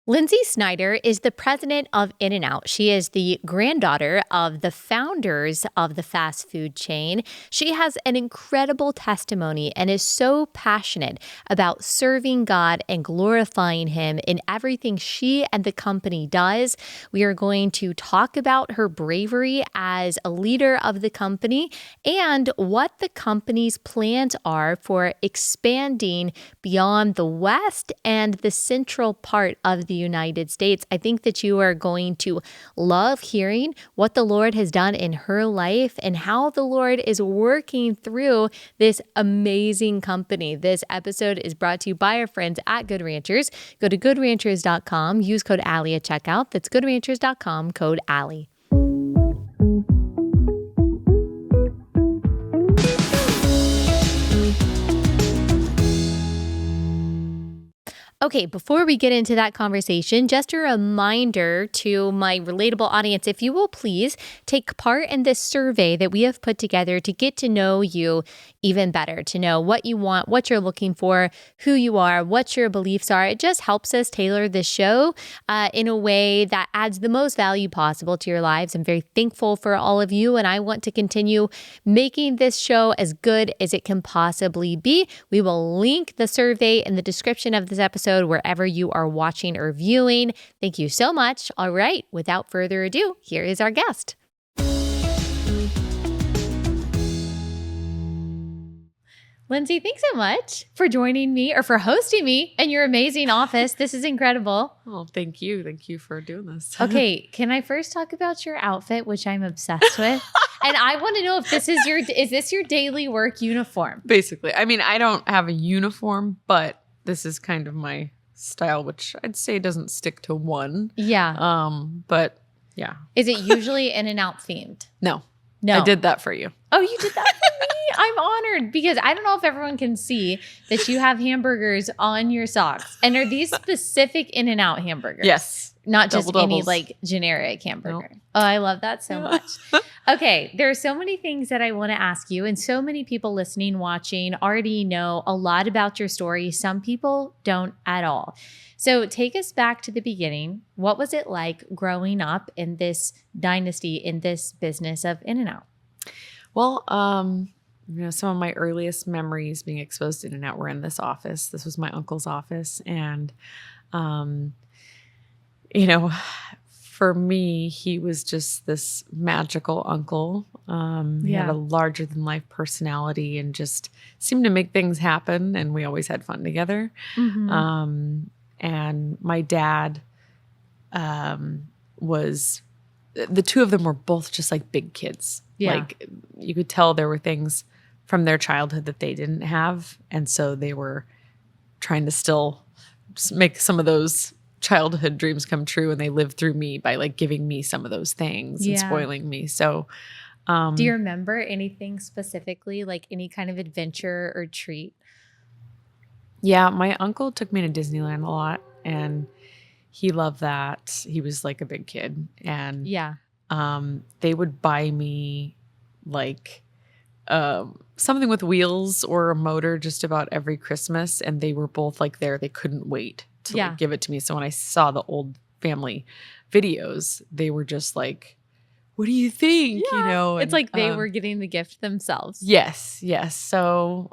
Lynsi Snyder is the president of In-N-Out. She is the granddaughter of the founders of the fast food chain. She has an incredible testimony and is so passionate about serving God and glorifying Him in everything she and the company does. We are going to talk about her bravery as a leader of the company and what the company's plans are for expanding beyond the West and the central part of the United States. I think that you are going to love hearing what the Lord has done in her life and how the Lord is working through this amazing company. This episode is brought to you by our friends at Good Ranchers. Go to goodranchers.com, use code Allie at checkout. That's goodranchers.com, code Allie. Okay, before we get into that conversation, just a reminder to my relatable audience, if you will please take part in this survey that we have put together to get to know you even better, to know what you want, what you're looking for, who you are, what your beliefs are. It just helps us tailor the show in a way that adds the most value possible to your lives. I'm very thankful for all of you, and I want to continue making this show as good as it can possibly be. We will link the survey in the description of this episode wherever you are watching or viewing. Thank you so much. All right, without further ado, here is our guest. Lynsi, thanks so much for joining me or for hosting me in your amazing office. This is incredible. Oh, thank you. Thank you for doing this. Okay, can I first talk about your outfit, which I'm obsessed with? And I want to know if is this your daily work uniform? Basically. I mean, I don't have a uniform, but this is kind of my style, which I'd say doesn't stick to one. Yeah. But yeah. Is it usually In-N-Out themed? No. No. I did that for you. Oh, you did that for me? I'm honored because I don't know if everyone can see that you have hamburgers on your socks. And are these specific In-N-Out hamburgers? Yes. Not just Double any doubles. like generic hamburger. Nope. Oh, I love that so much. Okay, there are so many things that I want to ask you, and so many people listening, watching already know a lot about your story. Some people don't at all. So take us back to the beginning. What was it like growing up in this dynasty, in this business of In-N-Out? Well, some of my earliest memories being exposed to In-N-Out were in this office. This was my uncle's office. And, for me, he was just this magical uncle. He had a larger than life personality and just seemed to make things happen. And we always had fun together. Mm-hmm. And my dad was, the two of them were both just like big kids. Yeah. Like you could tell there were things from their childhood that they didn't have. And so they were trying to still make some of those childhood dreams come true. And they lived through me by like giving me some of those things and spoiling me. So, do you remember anything specifically, like any kind of adventure or treat? Yeah, my uncle took me to Disneyland a lot and he loved that. He was like a big kid. And they would buy me like something with wheels or a motor just about every Christmas. And they were both like there. They couldn't wait to like, give it to me. So when I saw the old family videos, they were just like, what do you think? Yeah. You know, it's like they were getting the gift themselves. Yes. So,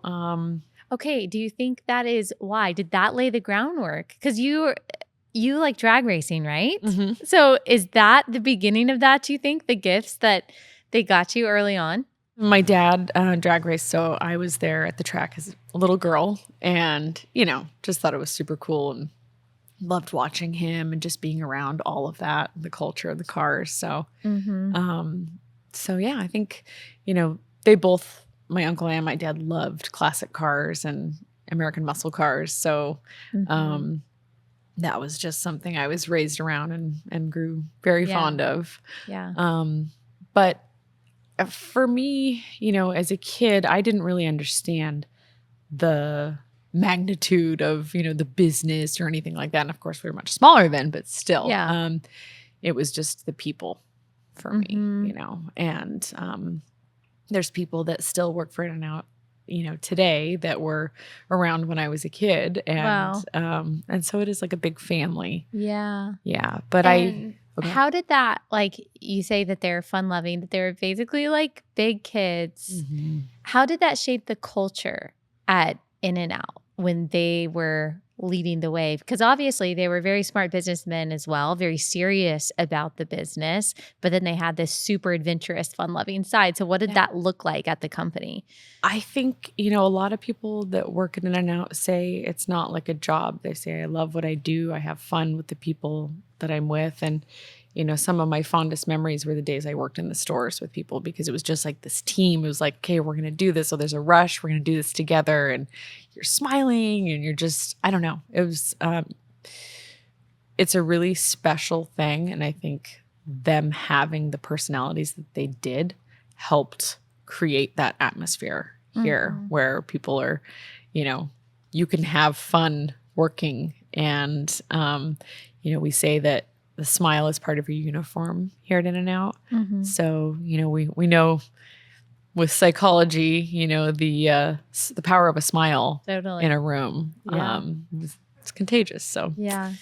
okay. Do you think that is why? Did that lay the groundwork? Because you like drag racing, right? Mm-hmm. So is that the beginning of that, do you think? The gifts that they got you early on? My dad drag raced, so I was there at the track as a little girl and, just thought it was super cool and loved watching him and just being around all of that, the culture of the cars. So, I think, they both, my uncle and my dad loved classic cars and American muscle cars. So, that was just something I was raised around and grew very fond of. Yeah. But for me, as a kid, I didn't really understand the magnitude of, the business or anything like that. And of course, we were much smaller then, but still, it was just the people for me, and there's people that still work for In-N-Out today that were around when I was a kid. And and so it is like a big family. Yeah. Yeah. But how did that, like you say that they're fun loving, that they're basically like big kids. Mm-hmm. How did that shape the culture at In-N-Out when they were leading the way? Because obviously they were very smart businessmen as well, very serious about the business, but then they had this super adventurous, fun-loving side. So what did that look like at the company? I think, a lot of people that work at In-N-Out say it's not like a job. They say, I love what I do. I have fun with the people that I'm with. And, some of my fondest memories were the days I worked in the stores with people, because it was just like this team. It was like, okay, we're going to do this. So there's a rush. We're going to do this together. And you're smiling and you're just, I don't know. It was, it's a really special thing. And I think them having the personalities that they did helped create that atmosphere here where people are, you can have fun working. And, we say that the smile is part of your uniform here at In-N-Out. So, we know with psychology, the power of a smile in a room, it's contagious. So, yeah.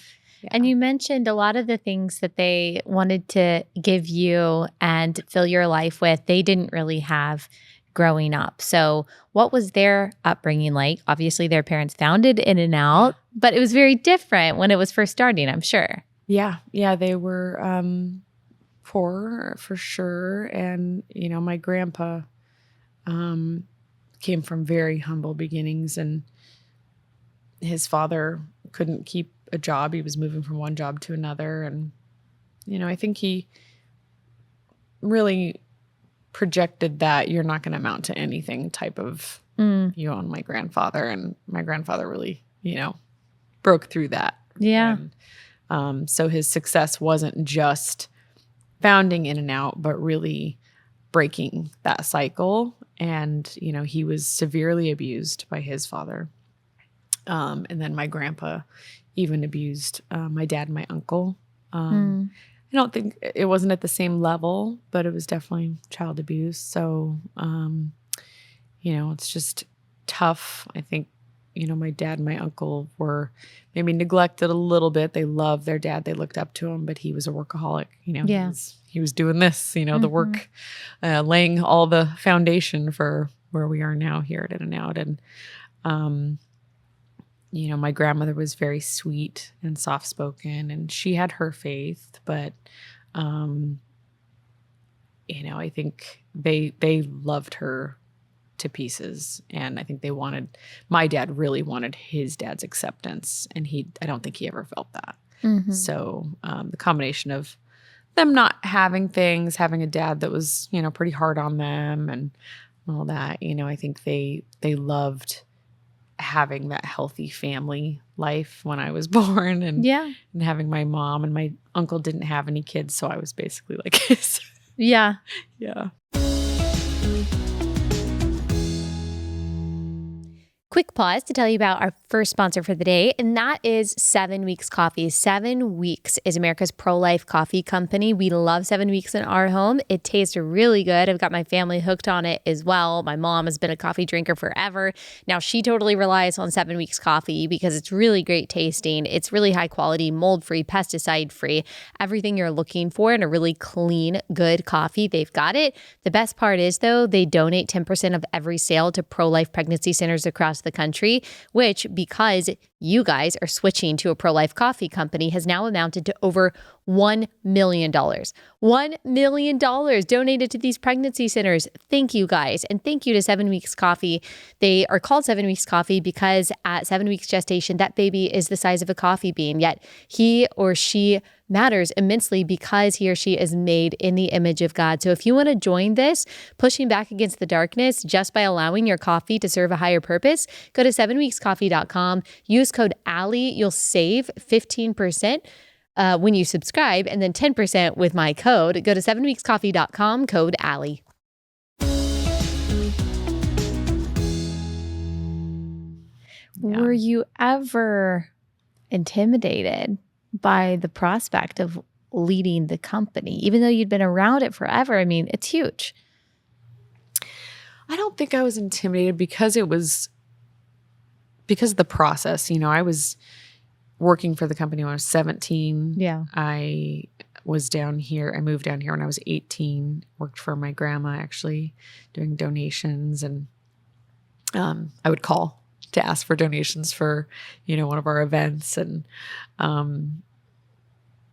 And you mentioned a lot of the things that they wanted to give you and fill your life with, they didn't really have growing up. So what was their upbringing like? Obviously, their parents founded In-N-Out, but it was very different when it was first starting, I'm sure. Yeah. Yeah. They were poor for sure. And, my grandpa came from very humble beginnings, and his father couldn't keep a job. He was moving from one job to another. And, I think he really projected that you're not going to amount to anything type of view on my grandfather. And my grandfather really, broke through that. Yeah. And, so his success wasn't just founding In-N-Out, but really breaking that cycle. And, he was severely abused by his father. And then my grandpa even abused my dad and my uncle. I don't think it wasn't at the same level, but it was definitely child abuse. So, it's just tough. I think, my dad and my uncle were maybe neglected a little bit. They loved their dad. They looked up to him, but he was a workaholic. He was doing this, the work, laying all the foundation for where we are now here at In-N-Out. And, my grandmother was very sweet and soft-spoken, and she had her faith, but, I think they loved her to pieces. And I think my dad really wanted his dad's acceptance, and I don't think he ever felt that. So the combination of them not having things, having a dad that was, pretty hard on them and all that, I think they loved having that healthy family life when I was born, and having my mom, and my uncle didn't have any kids. So I was basically like his. Yeah. Yeah. Quick pause to tell you about our first sponsor for the day, and that is 7 Weeks Coffee. 7 Weeks is America's pro-life coffee company. We love 7 Weeks in our home. It tastes really good. I've got my family hooked on it as well. My mom has been a coffee drinker forever. Now she totally relies on 7 Weeks Coffee because it's really great tasting. It's really high quality, mold-free, pesticide-free, everything you're looking for in a really clean, good coffee. They've got it. The best part is, though, they donate 10% of every sale to pro-life pregnancy centers across the country, which, because you guys are switching to a pro-life coffee company, has now amounted to over $1 million. $1 million donated to these pregnancy centers. Thank you, guys. And thank you to 7 Weeks Coffee. They are called 7 Weeks Coffee because at 7 weeks gestation, that baby is the size of a coffee bean, yet he or she matters immensely because he or she is made in the image of God. So if you want to join this, pushing back against the darkness just by allowing your coffee to serve a higher purpose, go to 7weekscoffee.com, use code Allie. You'll save 15% when you subscribe, and then 10% with my code. Go to 7weekscoffee.com, code Allie. Were you ever intimidated by the prospect of leading the company, even though you'd been around it forever? I mean, it's huge. I don't think I was intimidated because of the process. I was working for the company when I was 17. Yeah. I was down here. I moved down here when I was 18, worked for my grandma actually doing donations. And I would call to ask for donations for, one of our events. And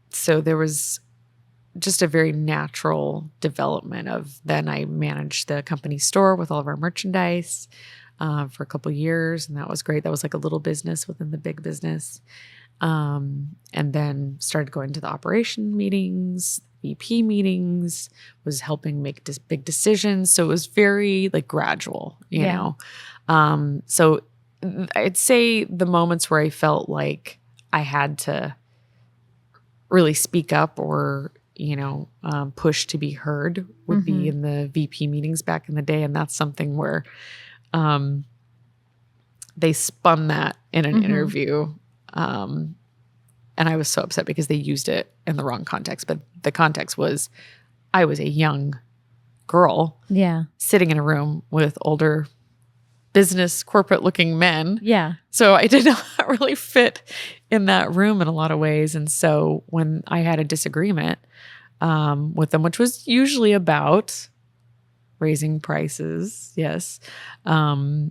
so there was just a very natural development of then I managed the company store with all of our merchandise for a couple of years. And that was great. That was like a little business within the big business. And then started going to the operation meetings, VP meetings, was helping make big decisions. So it was very like gradual, you know? So I'd say the moments where I felt like I had to really speak up or, push to be heard would be in the VP meetings back in the day. And that's something where, they spun that in an interview. And I was so upset because they used it in the wrong context. But the context was I was a young girl sitting in a room with older business corporate looking men. Yeah. So I did not really fit in that room in a lot of ways. And so when I had a disagreement with them, which was usually about raising prices, yes, I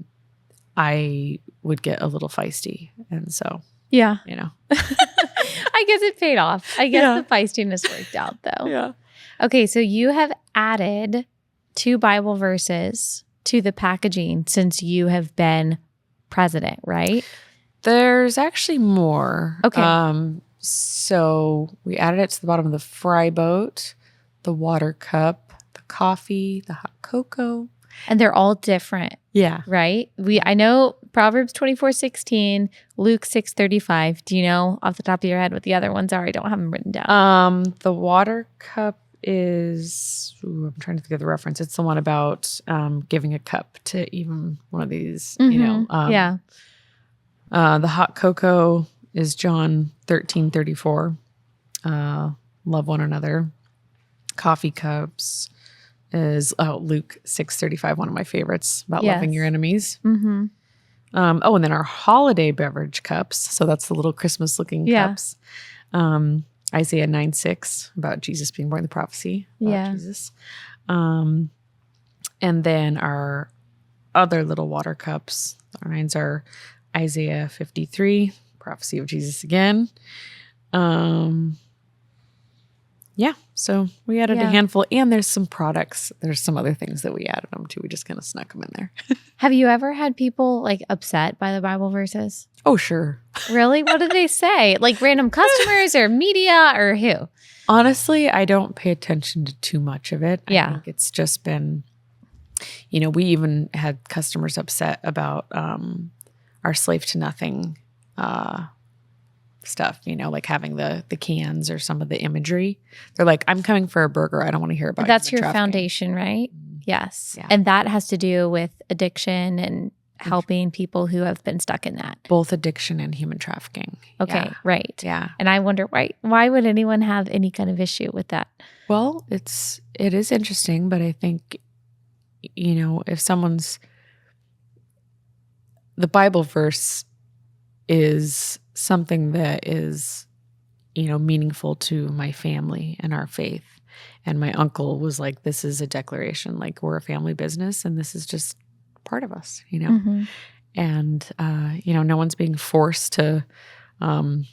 would get a little feisty. And so, I guess it paid off. I guess the feistiness worked out though. Yeah. Okay, so you have added 2 Bible verses to the packaging since you have been president, right? There's actually more. Okay. So we added it to the bottom of the fry boat, the water cup, the coffee, the hot cocoa. And they're all different. Yeah. Right? I know Proverbs 24:16, Luke 6:35. Do you know off the top of your head what the other ones are? I don't have them written down. The water cup is, I'm trying to think of the reference. It's the one about giving a cup to even one of these, The hot cocoa is John 13:34. Love one another. Coffee cups is Luke 6:35, one of my favorites about loving your enemies. Mm-hmm. And then our holiday beverage cups. So that's the little Christmas looking cups. Isaiah 9:6 about Jesus being born, the prophecy about Jesus. And then our other little water cups, our nines are Isaiah 53, prophecy of Jesus again. So we added a handful, and there's some products. There's some other things that we added them to. We just kind of snuck them in there. Have you ever had people like upset by the Bible verses? Oh, sure. Really? What did they say? Like random customers or media or who? Honestly, I don't pay attention to too much of it. I think it's just been, we even had customers upset about our slave to nothing stuff, like having the cans or some of the imagery. They're like, I'm coming for a burger. I don't want to hear about That's your foundation, right? Yes. Yeah. And that has to do with addiction and helping people who have been stuck in that. Both addiction and human trafficking. Okay, right. Yeah. And I wonder why would anyone have any kind of issue with that? Well, it is interesting, but I think, if the Bible verse is something that is, meaningful to my family and our faith. And my uncle was like, this is a declaration, like we're a family business and this is just part of us, Mm-hmm. And, no one's being forced to, hey,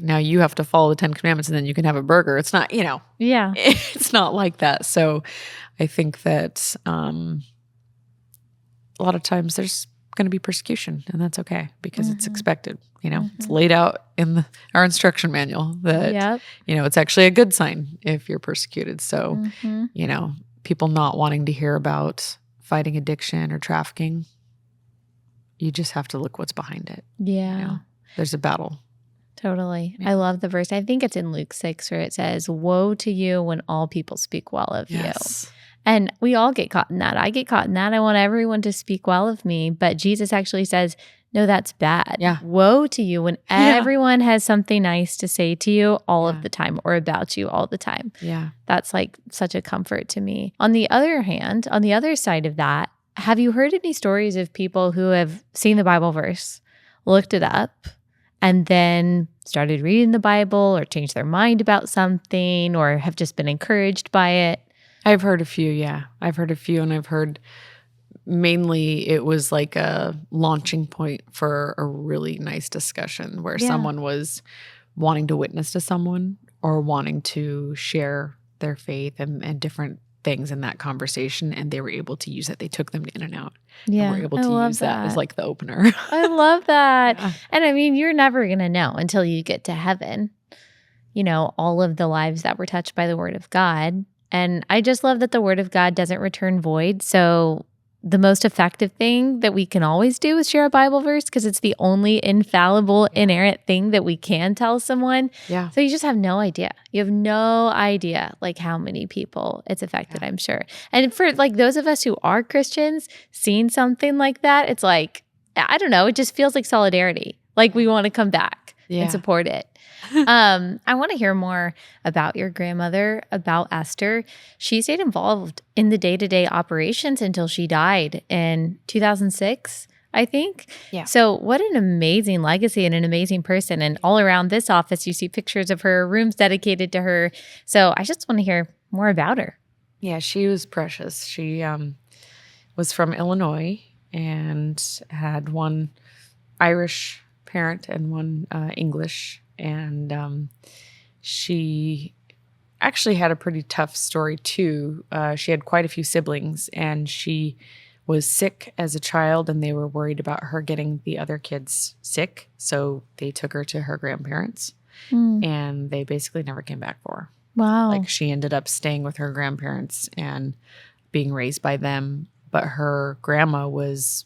now you have to follow the 10 Commandments and then you can have a burger. It's not, it's not like that. So I think that a lot of times there's going to be persecution, and that's okay because it's expected. It's laid out in our instruction manual that it's actually a good sign if you're persecuted. So people not wanting to hear about fighting addiction or trafficking, you just have to look what's behind it. There's a battle. Totally. I love the verse. I think it's in Luke 6 where it says, woe to you when all people speak well of you. And we all get caught in that. I get caught in that. I want everyone to speak well of me. But Jesus actually says, No, that's bad. Yeah. Woe to you when everyone has something nice to say to you all of the time or about you all the time. Yeah. That's like such a comfort to me. On the other hand, on the other side of that, have you heard any stories of people who have seen the Bible verse, looked it up, and then started reading the Bible or changed their mind about something or have just been encouraged by it? I've heard a few, yeah. I've heard a few, and I've heard mainly it was like a launching point for a really nice discussion where someone was wanting to witness to someone or wanting to share their faith and different things in that conversation, and they were able to use it. They took them to In-N-Out and were able to use that as like the opener. I love that. Yeah. And I mean, you're never going to know until you get to heaven, you know, all of the lives that were touched by the word of God. And I just love that the word of God doesn't return void. So the most effective thing that we can always do is share a Bible verse because it's the only infallible, inerrant thing that we can tell someone. Yeah. So you just have no idea. You have no idea like how many people it's affected, I'm sure. And for like those of us who are Christians, seeing something like that, it's like, I don't know, it just feels like solidarity. Like we want to come back and support it. I want to hear more about your grandmother, about Esther. She stayed involved in the day-to-day operations until she died in 2006, I think. Yeah. So what an amazing legacy and an amazing person. And all around this office, you see pictures of her, rooms dedicated to her. So I just want to hear more about her. Yeah, she was precious. She was from Illinois and had one Irish parent and one English. And she actually had a pretty tough story too. She had quite a few siblings, and she was sick as a child, and they were worried about her getting the other kids sick. So they took her to her grandparents, and they basically never came back for her. Wow. Like she ended up staying with her grandparents and being raised by them. But her grandma was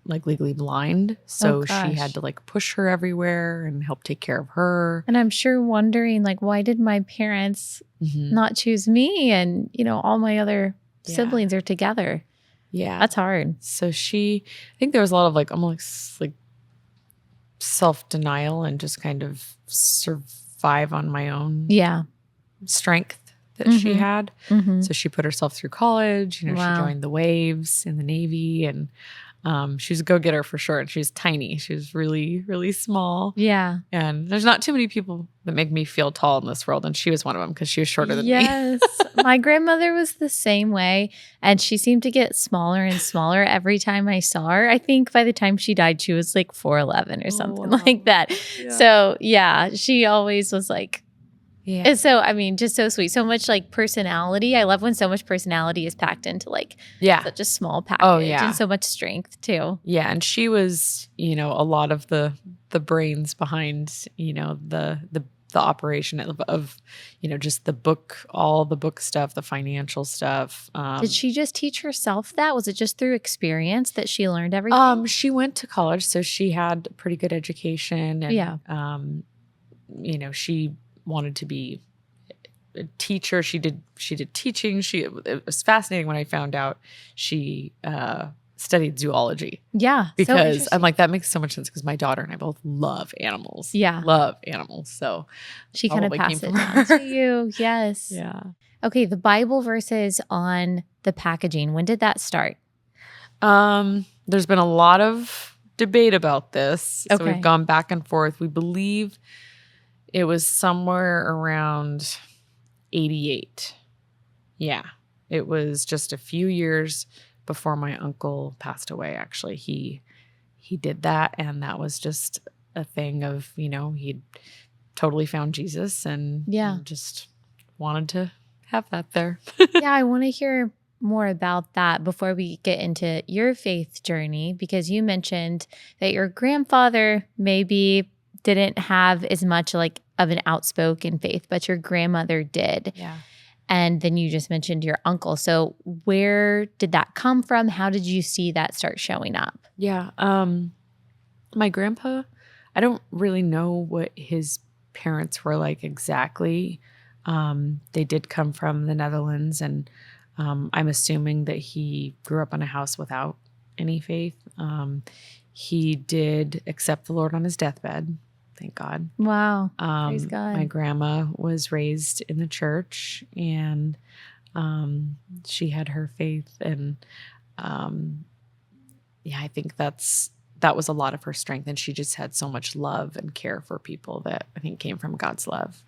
like legally blind. So she had to like push her everywhere and help take care of her. And I'm sure wondering like, why did my parents not choose me? And, you know, all my other siblings are together. Yeah. That's hard. So I think there was a lot of like almost like self-denial and just kind of survive on my own strength that she had. So she put herself through college. You know, she joined the Waves in the Navy, and she was a go-getter for sure. And she was tiny. She was really, really small. Yeah. And there's not too many people that make me feel tall in this world. And she was one of them because she was shorter than me. Yes. My grandmother was the same way. And she seemed to get smaller and smaller every time I saw her. I think by the time she died, she was like 4'11" or something like that. Yeah. So yeah, she always was like, and so, I mean, just so sweet. So much like personality. I love when so much personality is packed into like such a small package and so much strength too. Yeah. And she was, you know, a lot of the brains behind, you know, the operation of, you know, just the book, all the book stuff, the financial stuff. Did she just teach herself that? Was it just through experience that she learned everything? She went to college, so she had a pretty good education. And, you know, she wanted to be a teacher. She did teaching. It was fascinating when I found out she studied zoology. Yeah. Because I'm like, that makes so much sense because my daughter and I both love animals. Yeah. Love animals. So she kind of passed it down to you. Yes. Yeah. Okay. The Bible verses on the packaging. When did that start? There's been a lot of debate about this. So we've gone back and forth. We believe it was somewhere around 88. Yeah. It was just a few years before my uncle passed away, actually. He did that, and that was just a thing of, you know, he'd totally found Jesus and just wanted to have that there. Yeah, I want to hear more about that before we get into your faith journey, because you mentioned that your grandfather maybe didn't have as much like of an outspoken faith, but your grandmother did. Yeah. And then you just mentioned your uncle. So where did that come from? How did you see that start showing up? Yeah. My grandpa, I don't really know what his parents were like exactly. They did come from the Netherlands, and I'm assuming that he grew up in a house without any faith. He did accept the Lord on his deathbed. Thank God. Wow. Praise God. My grandma was raised in the church, and she had her faith, and I think that was a lot of her strength, and she just had so much love and care for people that I think came from God's love.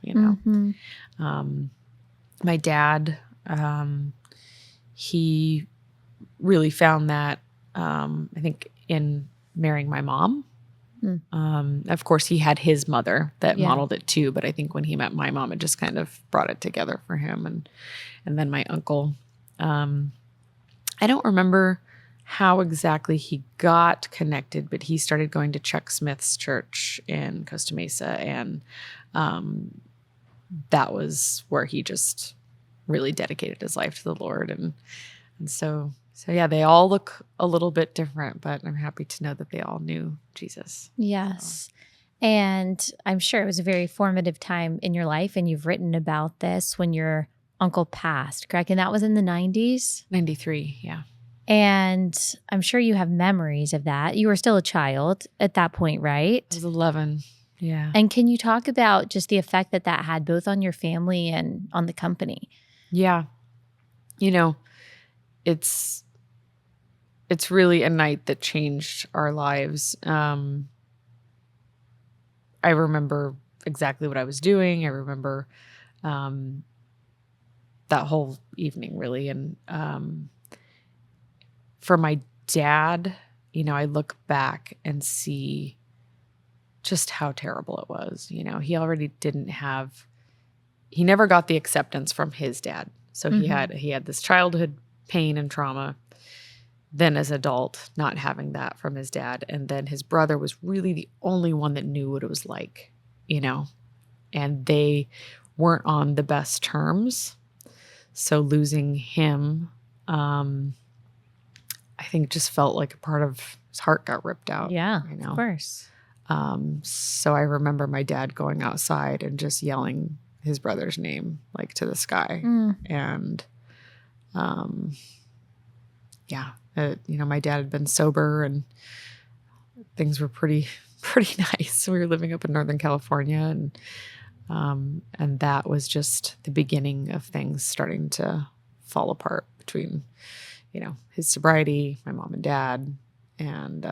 My dad, he really found that I think in marrying my mom. Of course, he had his mother that modeled it too, but I think when he met my mom, it just kind of brought it together for him. And then my uncle, I don't remember how exactly he got connected, but he started going to Chuck Smith's church in Costa Mesa, and that was where he just really dedicated his life to the Lord. And so yeah, they all look a little bit different, but I'm happy to know that they all knew Jesus. Yes. So. And I'm sure it was a very formative time in your life, and you've written about this when your uncle passed, correct? And that was in the 90s? 93, yeah. And I'm sure you have memories of that. You were still a child at that point, right? I was 11, yeah. And can you talk about just the effect that had both on your family and on the company? Yeah. It's really a night that changed our lives. I remember exactly what I was doing. I remember that whole evening, really. And for my dad, I look back and see just how terrible it was. He already he never got the acceptance from his dad. So he had this childhood pain and trauma. Then as an adult, not having that from his dad. And then his brother was really the only one that knew what it was like, and they weren't on the best terms. So losing him, I think just felt like a part of his heart got ripped out. Yeah, of course. So I remember my dad going outside and just yelling his brother's name, like to the sky. And, my dad had been sober and things were pretty nice. We were living up in Northern California, and that was just the beginning of things starting to fall apart between, his sobriety, my mom and dad, and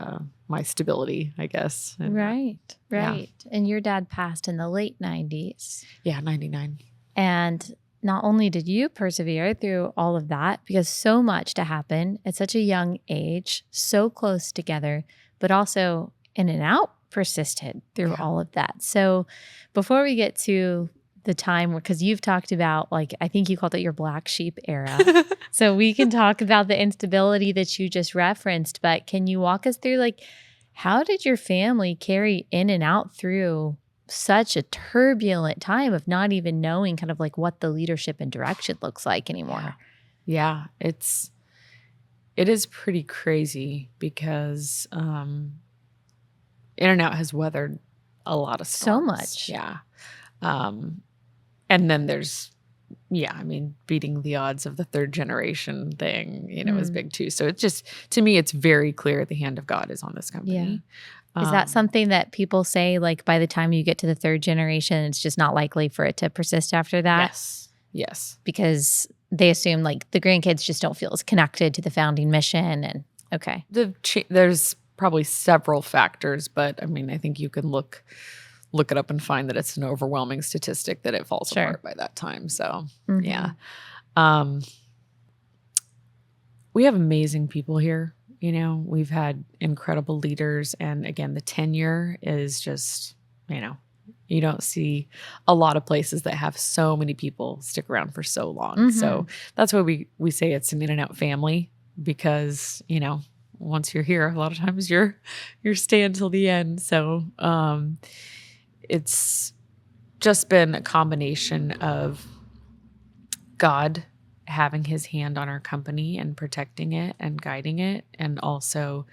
my stability, I guess. And, right. Yeah. And your dad passed in the late 90s. Yeah, 99. And not only did you persevere through all of that, because so much to happen at such a young age, so close together, but also In and Out persisted through all of that. So before we get to the time, because you've talked about, I think you called it your black sheep era. So we can talk about the instability that you just referenced, but can you walk us through, how did your family carry In and Out through such a turbulent time of not even knowing kind of what the leadership and direction looks like anymore? Yeah, it is pretty crazy because In and Out has weathered a lot of storms. So much. Yeah. And then there's, beating the odds of the third generation thing, is big too. So it's just, to me, it's very clear the hand of God is on this company. Yeah. Is that something that people say, by the time you get to the third generation, it's just not likely for it to persist after that? Yes. Because they assume the grandkids just don't feel as connected to the founding mission. And okay. There's probably several factors, but I think you can look it up and find that it's an overwhelming statistic that it falls apart by that time. So yeah. We have amazing people here. We've had incredible leaders. And again, the tenure is just, you don't see a lot of places that have so many people stick around for so long. So that's why we say it's an In and Out family, because, once you're here, a lot of times you're staying until the end. So it's just been a combination of God having his hand on our company and protecting it and guiding it, and also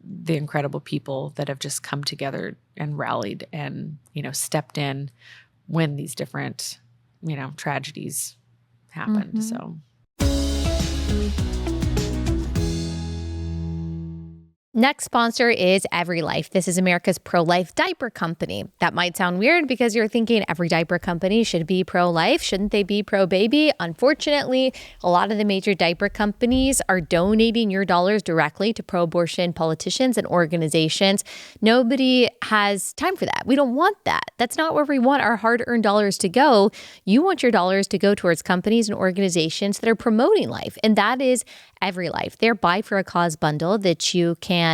the incredible people that have just come together and rallied and, stepped in when these different, tragedies happened. So Next sponsor is Every Life. This is America's pro-life diaper company. That might sound weird because you're thinking every diaper company should be pro-life. Shouldn't they be pro-baby? Unfortunately, a lot of the major diaper companies are donating your dollars directly to pro-abortion politicians and organizations. Nobody has time for that. We don't want that. That's not where we want our hard-earned dollars to go. You want your dollars to go towards companies and organizations that are promoting life, and that is Every Life. Their Buy for a Cause bundle that you can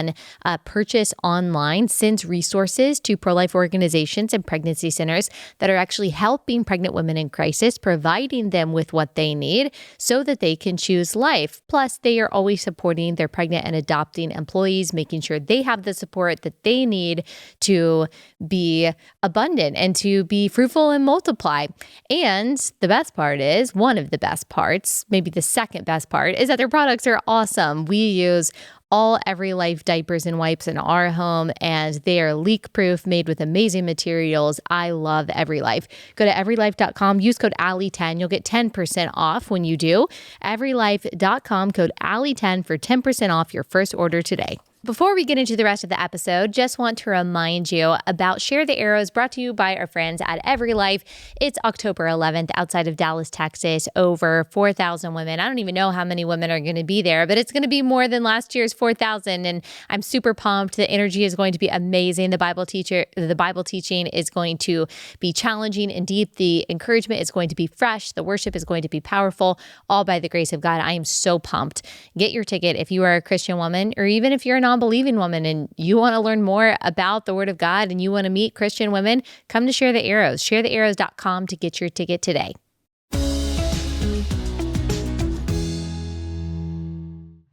purchase online sends resources to pro-life organizations and pregnancy centers that are actually helping pregnant women in crisis, providing them with what they need so that they can choose life. Plus, they are always supporting their pregnant and adopting employees, making sure they have the support that they need to be abundant and to be fruitful and multiply. And the best part is, one of the best parts, maybe the second best part, is that their products are awesome. We use all Every Life diapers and wipes in our home, and they are leak-proof, made with amazing materials. I love Every Life. Go to everylife.com, use code Allie10. You'll get 10% off when you do. Everylife.com, code Allie10 for 10% off your first order today. Before we get into the rest of the episode, just want to remind you about Share the Arrows, brought to you by our friends at Every Life. It's October 11th outside of Dallas, Texas. Over 4,000 women. I don't even know how many women are going to be there, but it's going to be more than last year's 4,000. And I'm super pumped. The energy is going to be amazing. The Bible teaching is going to be challenging and deep. The encouragement is going to be fresh. The worship is going to be powerful, all by the grace of God. I am so pumped. Get your ticket if you are a Christian woman, or even if you're a non-believing woman and you want to learn more about the Word of God and you want to meet Christian women. Come to Share the Arrows, sharethearrows.com to get your ticket today.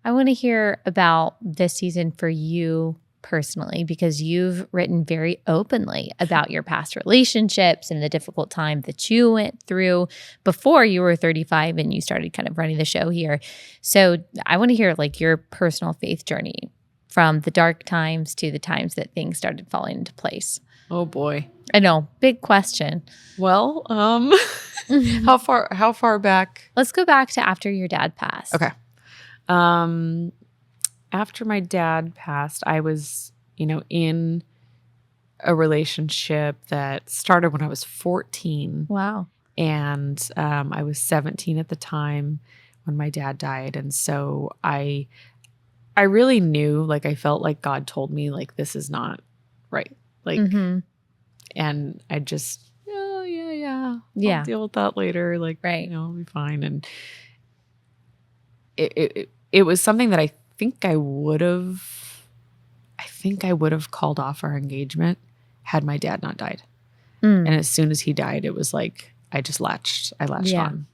I want to hear about this season for you personally, because you've written very openly about your past relationships and the difficult time that you went through before you were 35 and you started kind of running the show here. So I want to hear like your personal faith journey from the dark times to the times that things started falling into place. Oh boy. I know, big question. Well, how far back? Let's go back to after your dad passed. Okay. After my dad passed, I was, in a relationship that started when I was 14. Wow. And I was 17 at the time when my dad died. And so I really knew, like, I felt like God told me, like, this is not right. Like, and I just, yeah. I'll deal with that later. Like, right. It'll be fine. And it was something that I think I would have called off our engagement had my dad not died. And as soon as he died, it was like, I latched on,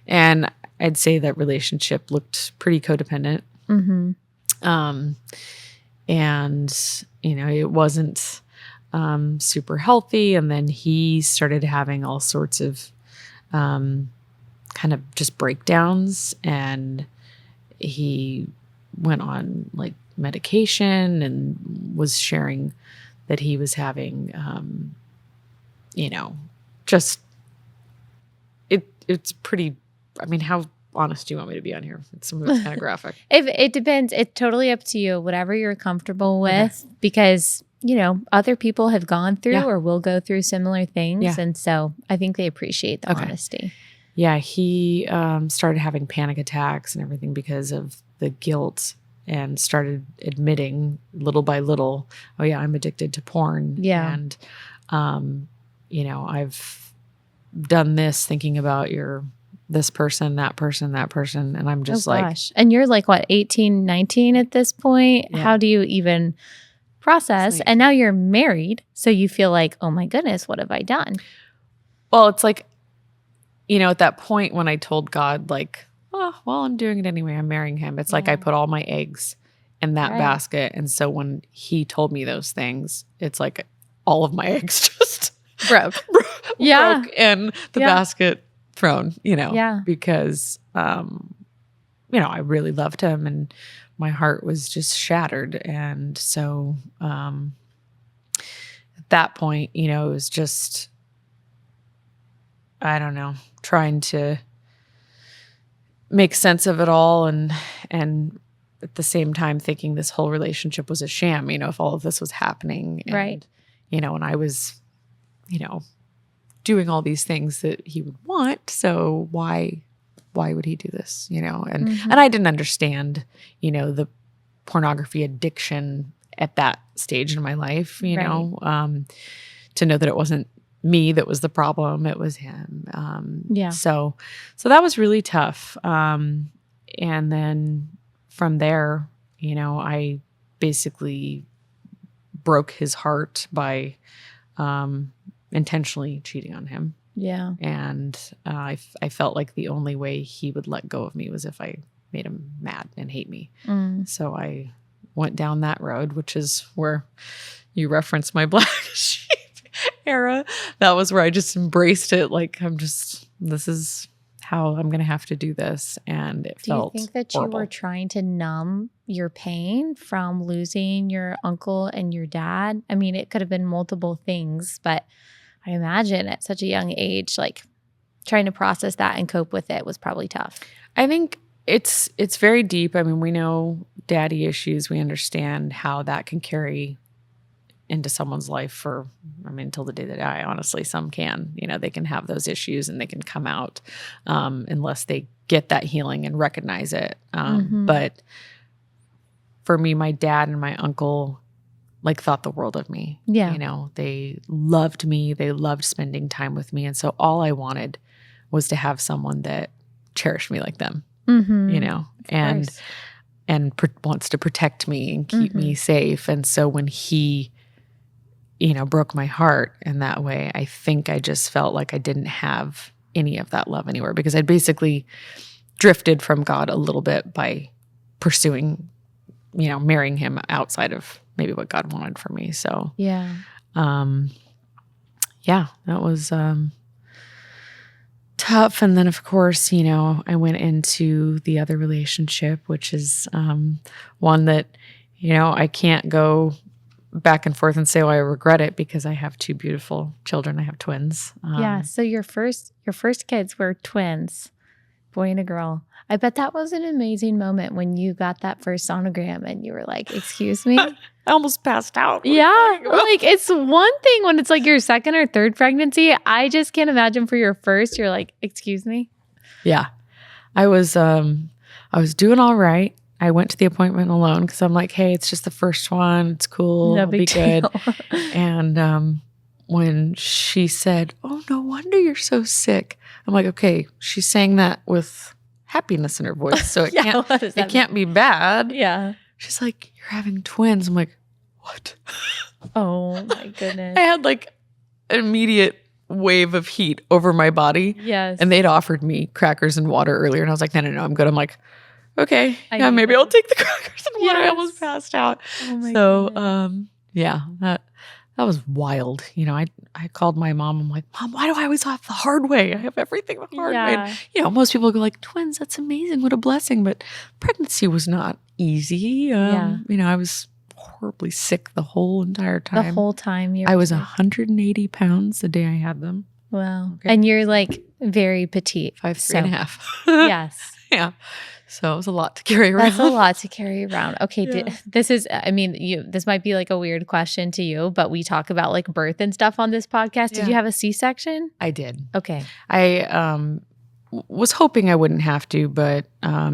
and I'd say that relationship looked pretty codependent. And, it wasn't super healthy. And then he started having all sorts of kind of just breakdowns, and he went on like medication and was sharing that he was having, just it's pretty, I mean, how honest do you want me to be on here? It's some of it's kind of graphic. It depends. It's totally up to you, whatever you're comfortable with, because, other people have gone through or will go through similar things. Yeah. And so I think they appreciate the honesty. Yeah. He started having panic attacks and everything because of the guilt, and started admitting little by little, oh yeah, I'm addicted to porn. Yeah. And, I've done this thinking about this person, that person. And I'm just gosh. And you're like, what, 18, 19 at this point? Yeah. How do you even process? And now you're married. So you feel like, oh my goodness, what have I done? Well, it's like, at that point when I told God, like, oh, well, I'm doing it anyway, I'm marrying him. It's like I put all my eggs in that basket. And so when he told me those things, it's like all of my eggs just broke in the basket thrown, because, I really loved him and my heart was just shattered. And so at that point, it was just, I don't know, trying to make sense of it all and at the same time thinking this whole relationship was a sham, if all of this was happening. And, right. And I was, doing all these things that he would want. So why would he do this, And I didn't understand, the pornography addiction at that stage in my life, to know that it wasn't me that was the problem, it was him. So that was really tough. And then from there, I basically broke his heart by intentionally cheating on him. Yeah. And I felt like the only way he would let go of me was if I made him mad and hate me. So I went down that road, which is where you referenced my black sheep era. That was where I just embraced it. Like, this is how I'm going to have to do this. And it felt Do you think that horrible. you were trying to numb your pain from losing your uncle and your dad? I mean, it could have been multiple things, but I imagine at such a young age, like trying to process that and cope with it was probably tough. I think it's very deep. I mean, we know daddy issues. We understand how that can carry into someone's life until the day they die. Honestly, some can. They can have those issues and they can come out unless they get that healing and recognize it. But for me, my dad and my uncle thought the world of me. Yeah. They loved me. They loved spending time with me. And so all I wanted was to have someone that cherished me like them, and wants to protect me and keep me safe. And so when he, broke my heart in that way, I think I just felt like I didn't have any of that love anywhere because I'd basically drifted from God a little bit by pursuing, marrying him outside of maybe what God wanted for me. So, yeah, that was tough. And then, of course, I went into the other relationship, which is one that, I can't go back and forth and say, I regret it because I have two beautiful children. I have twins. So your first kids were twins, boy and a girl. I bet that was an amazing moment when you got that first sonogram and you were like, excuse me? I almost passed out. Yeah. Like, it's one thing when it's like your second or third pregnancy. I just can't imagine for your first, you're like, excuse me? Yeah. I was doing all right. I went to the appointment alone because I'm like, hey, it's just the first one. It's cool. No It'll big be good. deal. And when she said, oh, no wonder you're so sick. I'm like, okay, she's saying that with happiness in her voice. So it can't be bad. Yeah. She's like, you're having twins. I'm like, what? Oh my goodness. I had like an immediate wave of heat over my body. Yes. And they'd offered me crackers and water earlier. And I was like, no, I'm good. I'm like, okay, maybe I'll take the crackers and water. I almost passed out. Oh my goodness. That was wild. I called my mom. I'm like, Mom, why do I always have the hard way? I have everything the hard way. And, most people go like, twins, that's amazing. What a blessing. But pregnancy was not easy. I was horribly sick the whole entire time. The whole time I was 180 pounds the day I had them. Wow. Okay. And you're like very petite. 5'3.5". Yes. Yeah. So it was a lot to carry around. That's a lot to carry around. Okay. Yeah. This might be like a weird question to you, but we talk about like birth and stuff on this podcast. Did you have a C-section? I did. Okay. I was hoping I wouldn't have to, but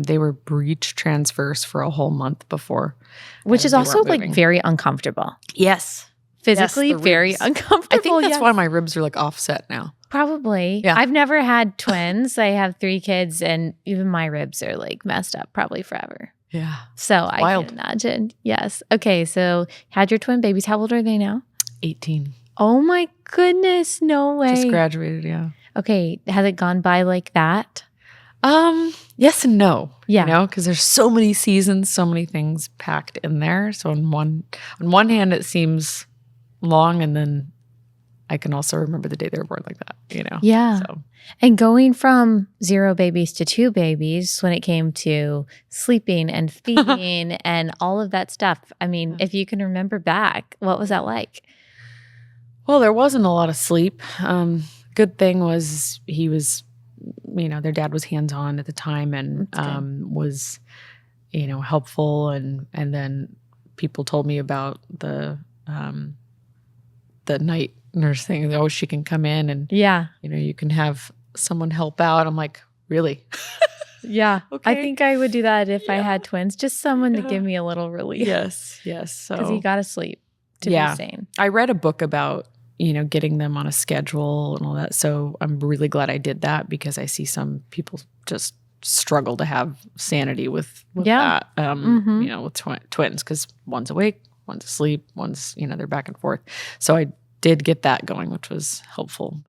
they were breech transverse for a whole month before. Which is also like very uncomfortable. Yes. Physically very uncomfortable. I think that's why my ribs are like offset now. Probably. Yeah. I've never had twins. I have 3 kids and even my ribs are like messed up probably forever. Yeah. So I can imagine. Yes. Okay. So had your twin babies. How old are they now? 18. Oh my goodness. No way. Just graduated. Yeah. Okay. Has it gone by like that? Yes and no. Yeah. Because there's so many seasons, so many things packed in there. So on one hand, it seems long, and then I can also remember the day they were born like that, Yeah. So. And going from 0 babies to 2 babies when it came to sleeping and feeding and all of that stuff. I mean, if you can remember back, what was that like? Well, there wasn't a lot of sleep. Good thing was he was, their dad was hands-on at the time and was helpful. And then people told me about the night nurse thing. Oh, she can come in and you can have someone help out. I'm like, really? Yeah. Okay. I think I would do that if I had twins. Just someone to give me a little relief. Yes. Because you got to sleep to be sane. I read a book about, getting them on a schedule and all that. So I'm really glad I did that, because I see some people just struggle to have sanity with that, with twins, because one's awake, one's asleep, one's, they're back and forth. So I did get that going, which was helpful.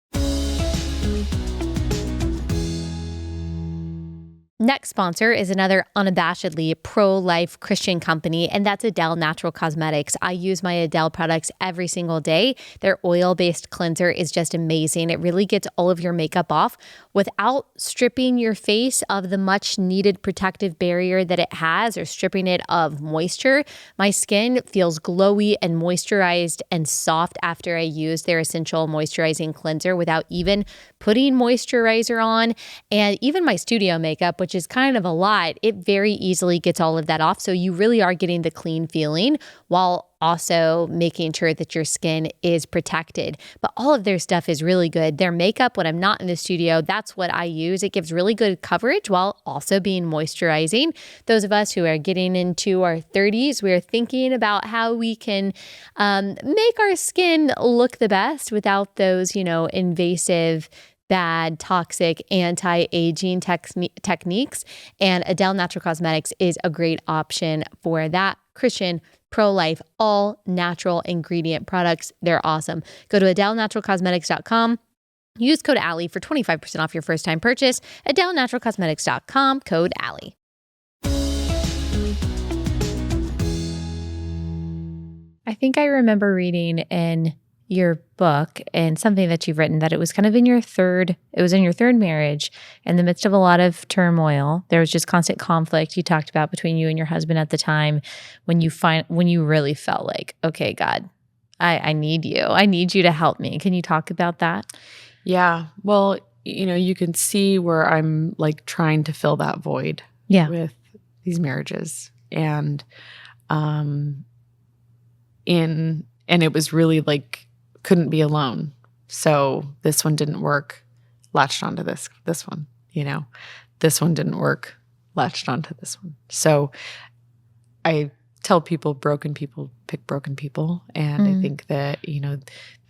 Next sponsor is another unabashedly pro-life Christian company, and that's Adele Natural Cosmetics. I use my Adele products every single day. Their oil-based cleanser is just amazing. It really gets all of your makeup off without stripping your face of the much-needed protective barrier that it has, or stripping it of moisture. My skin feels glowy and moisturized and soft after I use their essential moisturizing cleanser without even putting moisturizer on. And even my studio makeup, which is kind of a lot, it very easily gets all of that off. So you really are getting the clean feeling while also making sure that your skin is protected. But all of their stuff is really good. Their makeup, when I'm not in the studio, that's what I use. It gives really good coverage while also being moisturizing. Those of us who are getting into our 30s, we're thinking about how we can make our skin look the best without those, invasive, bad, toxic, anti-aging techniques. And Adele Natural Cosmetics is a great option for that. Christian, pro-life, all natural ingredient products. They're awesome. Go to AdeleNaturalCosmetics.com. Use code Allie for 25% off your first time purchase. AdeleNaturalCosmetics.com, code Allie. I think I remember reading in your book and something that you've written that it was kind of in your third marriage, in the midst of a lot of turmoil. There was just constant conflict you talked about between you and your husband at the time, when you really felt like, okay, God, I need you. I need you to help me. Can you talk about that? Yeah. Well, you can see where I'm like trying to fill that void with these marriages. And it was really like, couldn't be alone. So this one didn't work, latched onto this one, this one didn't work, latched onto this one. So I tell people, broken people pick broken people. And I think that,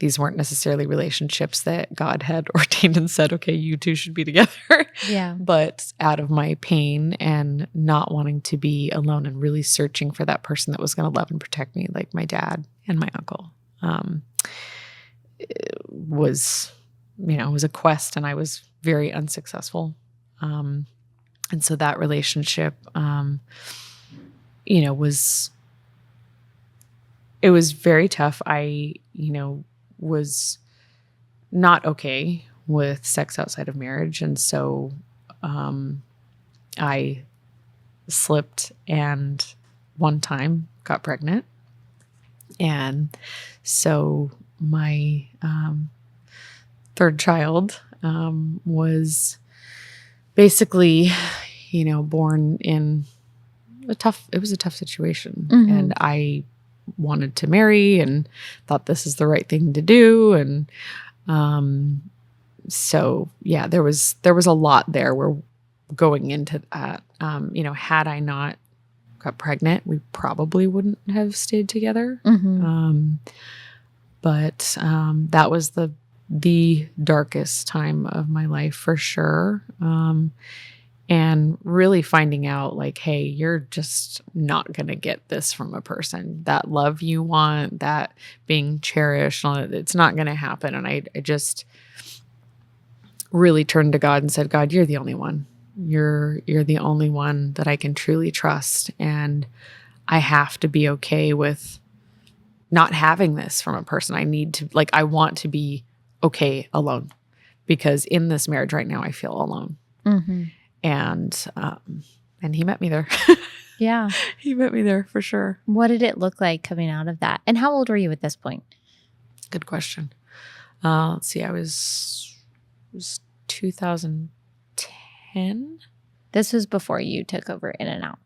these weren't necessarily relationships that God had ordained and said, okay, you two should be together. Yeah. But out of my pain and not wanting to be alone and really searching for that person that was going to love and protect me, like my dad and my uncle, it was a quest, and I was very unsuccessful. And so that relationship, it was very tough. I, was not okay with sex outside of marriage. And so, I slipped and one time got pregnant. And so my, third child, was basically, born in it was a tough situation. Mm-hmm. And I wanted to marry and thought this is the right thing to do. And, so yeah, there was a lot there where going into that, had I not got pregnant, we probably wouldn't have stayed together. Mm-hmm. But that was the darkest time of my life for sure. And really finding out like, hey, you're just not going to get this from a person. That love you want, that being cherished, it's not going to happen. And I just really turned to God and said, God, you're the only one. You're the only one that I can truly trust. And I have to be okay with not having this from a person. I want to be okay alone, because in this marriage right now, I feel alone. Mm-hmm. And he met me there. Yeah. He met me there for sure. What did it look like coming out of that? And how old were you at this point? Good question. Let's see. It was 2010. This was before you took over In-N-Out.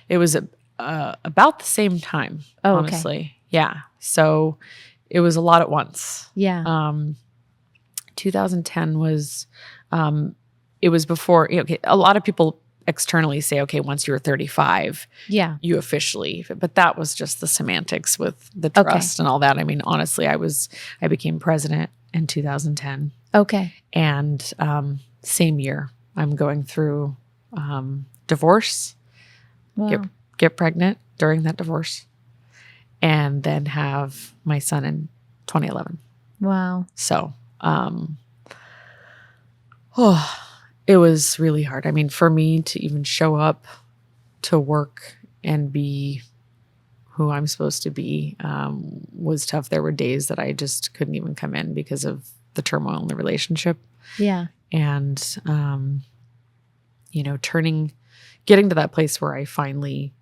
It was about the same time, honestly. Okay. Yeah. So it was a lot at once. Yeah. 2010 was, it was before, okay, a lot of people externally say, okay, once you were 35, you officially, but that was just the semantics with the trust and all that. I mean, honestly, I became president in 2010. Okay. And same year, I'm going through divorce, get pregnant during that divorce, and then have my son in 2011. Wow. So, it was really hard. I mean, for me to even show up to work and be who I'm supposed to be was tough. There were days that I just couldn't even come in because of the turmoil in the relationship. Yeah. And, getting to that place where I finally,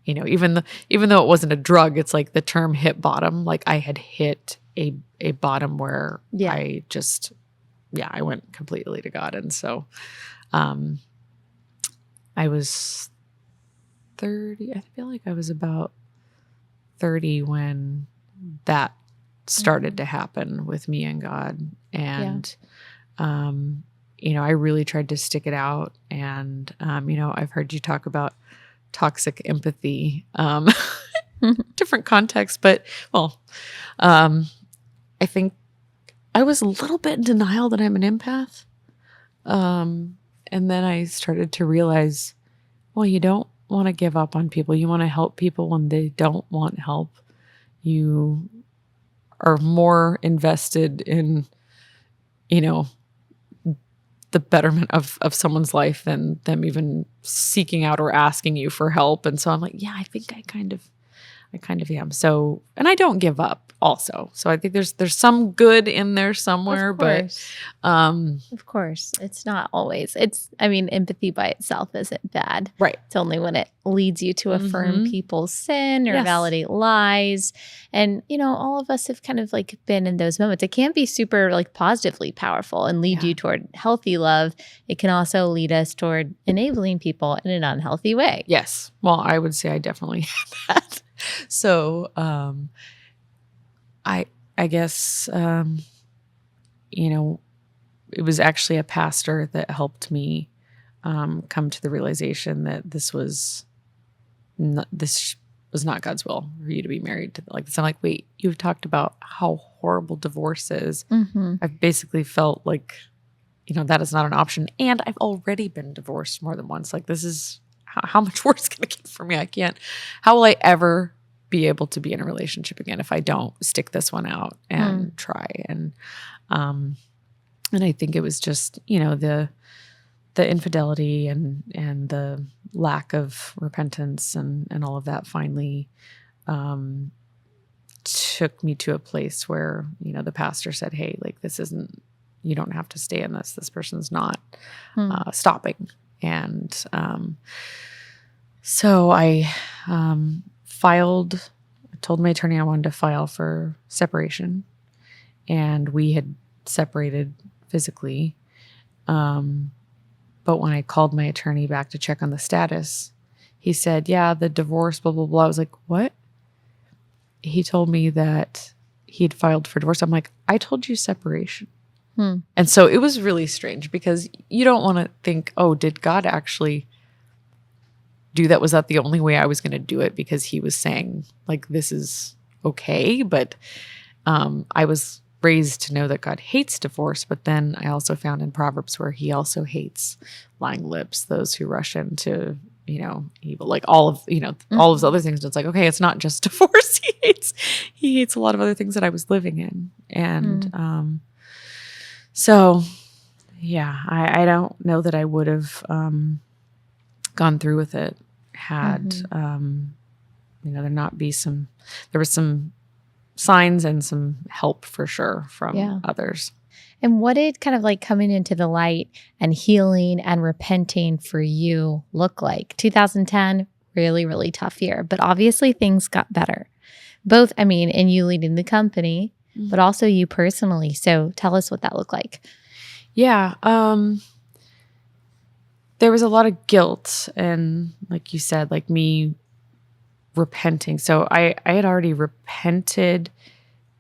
even though it wasn't a drug, it's like the term hit bottom. Like I had hit a bottom where I just, I went completely to God. And so I was 30. I feel like I was about 30 when that started to happen with me and God. And, I really tried to stick it out. And, I've heard you talk about toxic empathy, different context, but I think I was a little bit in denial that I'm an empath. And then I started to realize, well, you don't want to give up on people. You want to help people when they don't want help. You are more invested in, the betterment of someone's life than them even seeking out or asking you for help. And so I'm like, yeah, I think I kind of am. So, and I don't give up also. So I think there's some good in there somewhere, but of course, it's not always. Empathy by itself isn't bad. Right. It's only when it leads you to affirm people's sin or validate lies. And, all of us have kind of like been in those moments. It can be super like positively powerful and lead you toward healthy love. It can also lead us toward enabling people in an unhealthy way. Yes. Well, I would say I definitely had that. So, I guess, it was actually a pastor that helped me come to the realization that this was not God's will for you to be married to like this. I'm like, wait, you've talked about how horrible divorce is. Mm-hmm. I've basically felt like, that is not an option. And I've already been divorced more than once. Like this is how much worse can it get for me? I can't. How will I ever be able to be in a relationship again if I don't stick this one out and try? And I think it was just, the infidelity and the lack of repentance and all of that finally took me to a place where, the pastor said, hey, like this isn't, you don't have to stay in this. This person's not stopping. And so I told my attorney I wanted to file for separation, and we had separated physically. But when I called my attorney back to check on the status, he said, yeah, the divorce, blah, blah, blah. I was like, what? He told me that he'd filed for divorce. I'm like, I told you separation. And so it was really strange because you don't want to think, oh, did God actually do that? Was that the only way I was going to do it? Because he was saying like, this is okay. But I was raised to know that God hates divorce. But then I also found in Proverbs where he also hates lying lips, those who rush into, evil, like all of those other things. It's like, okay, it's not just divorce. He hates a lot of other things that I was living in. And so, yeah, I don't know that I would have gone through with it had there was some signs and some help for sure from others. And what did kind of like coming into the light and healing and repenting for you look like? 2010, really, really tough year, but obviously things got better. Both, in you leading the company, but also you personally. So tell us what that looked like. Yeah. there was a lot of guilt and, like you said, like me repenting. So I had already repented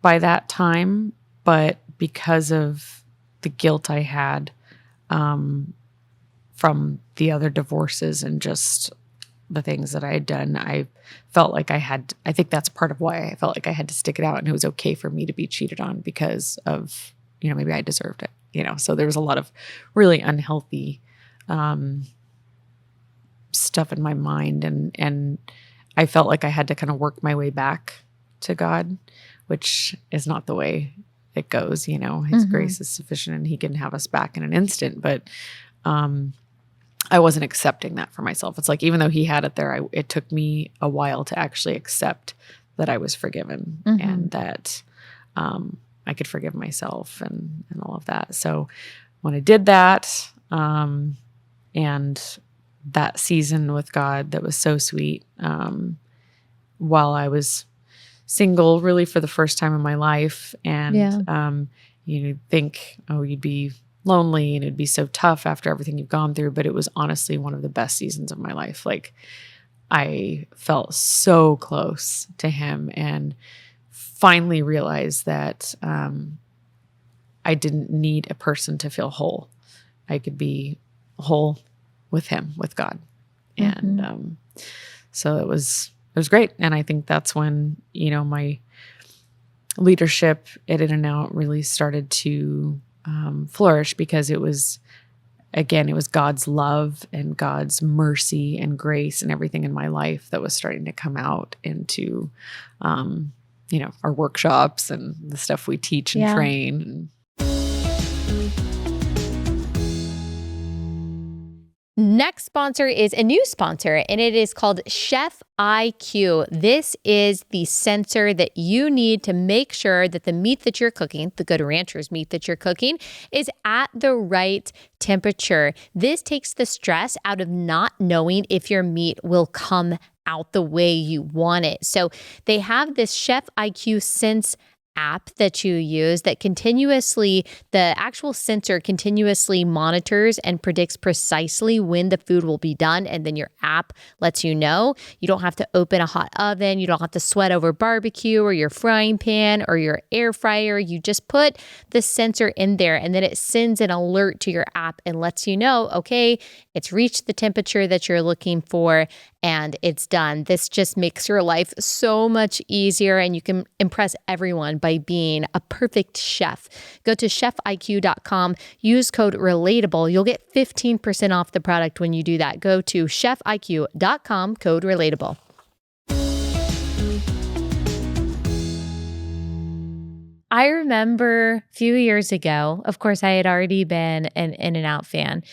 by that time, but because of the guilt I had from the other divorces and just the things that I had done, I felt like I think that's part of why I felt like I had to stick it out, and it was okay for me to be cheated on because of, maybe I deserved it, So there was a lot of really unhealthy stuff in my mind, and I felt like I had to kind of work my way back to God, which is not the way it goes. His grace is sufficient and he can have us back in an instant. But I wasn't accepting that for myself. It's like, even though he had it there, it took me a while to actually accept that I was forgiven and that I could forgive myself and all of that. So when I did that, and that season with God that was so sweet, while I was single, really for the first time in my life, and you think, oh, you'd be lonely and it'd be so tough after everything you've gone through, but it was honestly one of the best seasons of my life. Like, I felt so close to him and finally realized that I didn't need a person to feel whole. I could be whole with him, with God. And so it was great. And I think that's when, my leadership at In-N-Out really started to flourish, because it was God's love and God's mercy and grace and everything in my life that was starting to come out into, our workshops and the stuff we teach and train. Next sponsor is a new sponsor, and it is called Chef IQ. This is the sensor that you need to make sure that the meat that you're cooking, the Good Ranchers meat that you're cooking, is at the right temperature. This takes the stress out of not knowing if your meat will come out the way you want it. So they have this Chef IQ Sense app that you use that the actual sensor continuously monitors and predicts precisely when the food will be done. And then your app lets you know. You don't have to open a hot oven. You don't have to sweat over barbecue or your frying pan or your air fryer. You just put the sensor in there, and then it sends an alert to your app and lets you know, okay, it's reached the temperature that you're looking for and it's done. This just makes your life so much easier, and you can impress everyone by being a perfect chef. Go to chefiq.com, use code relatable. You'll get 15% off the product when you do that. Go to chefiq.com, code relatable. I remember a few years ago, of course, I had already been an In-N-Out fan,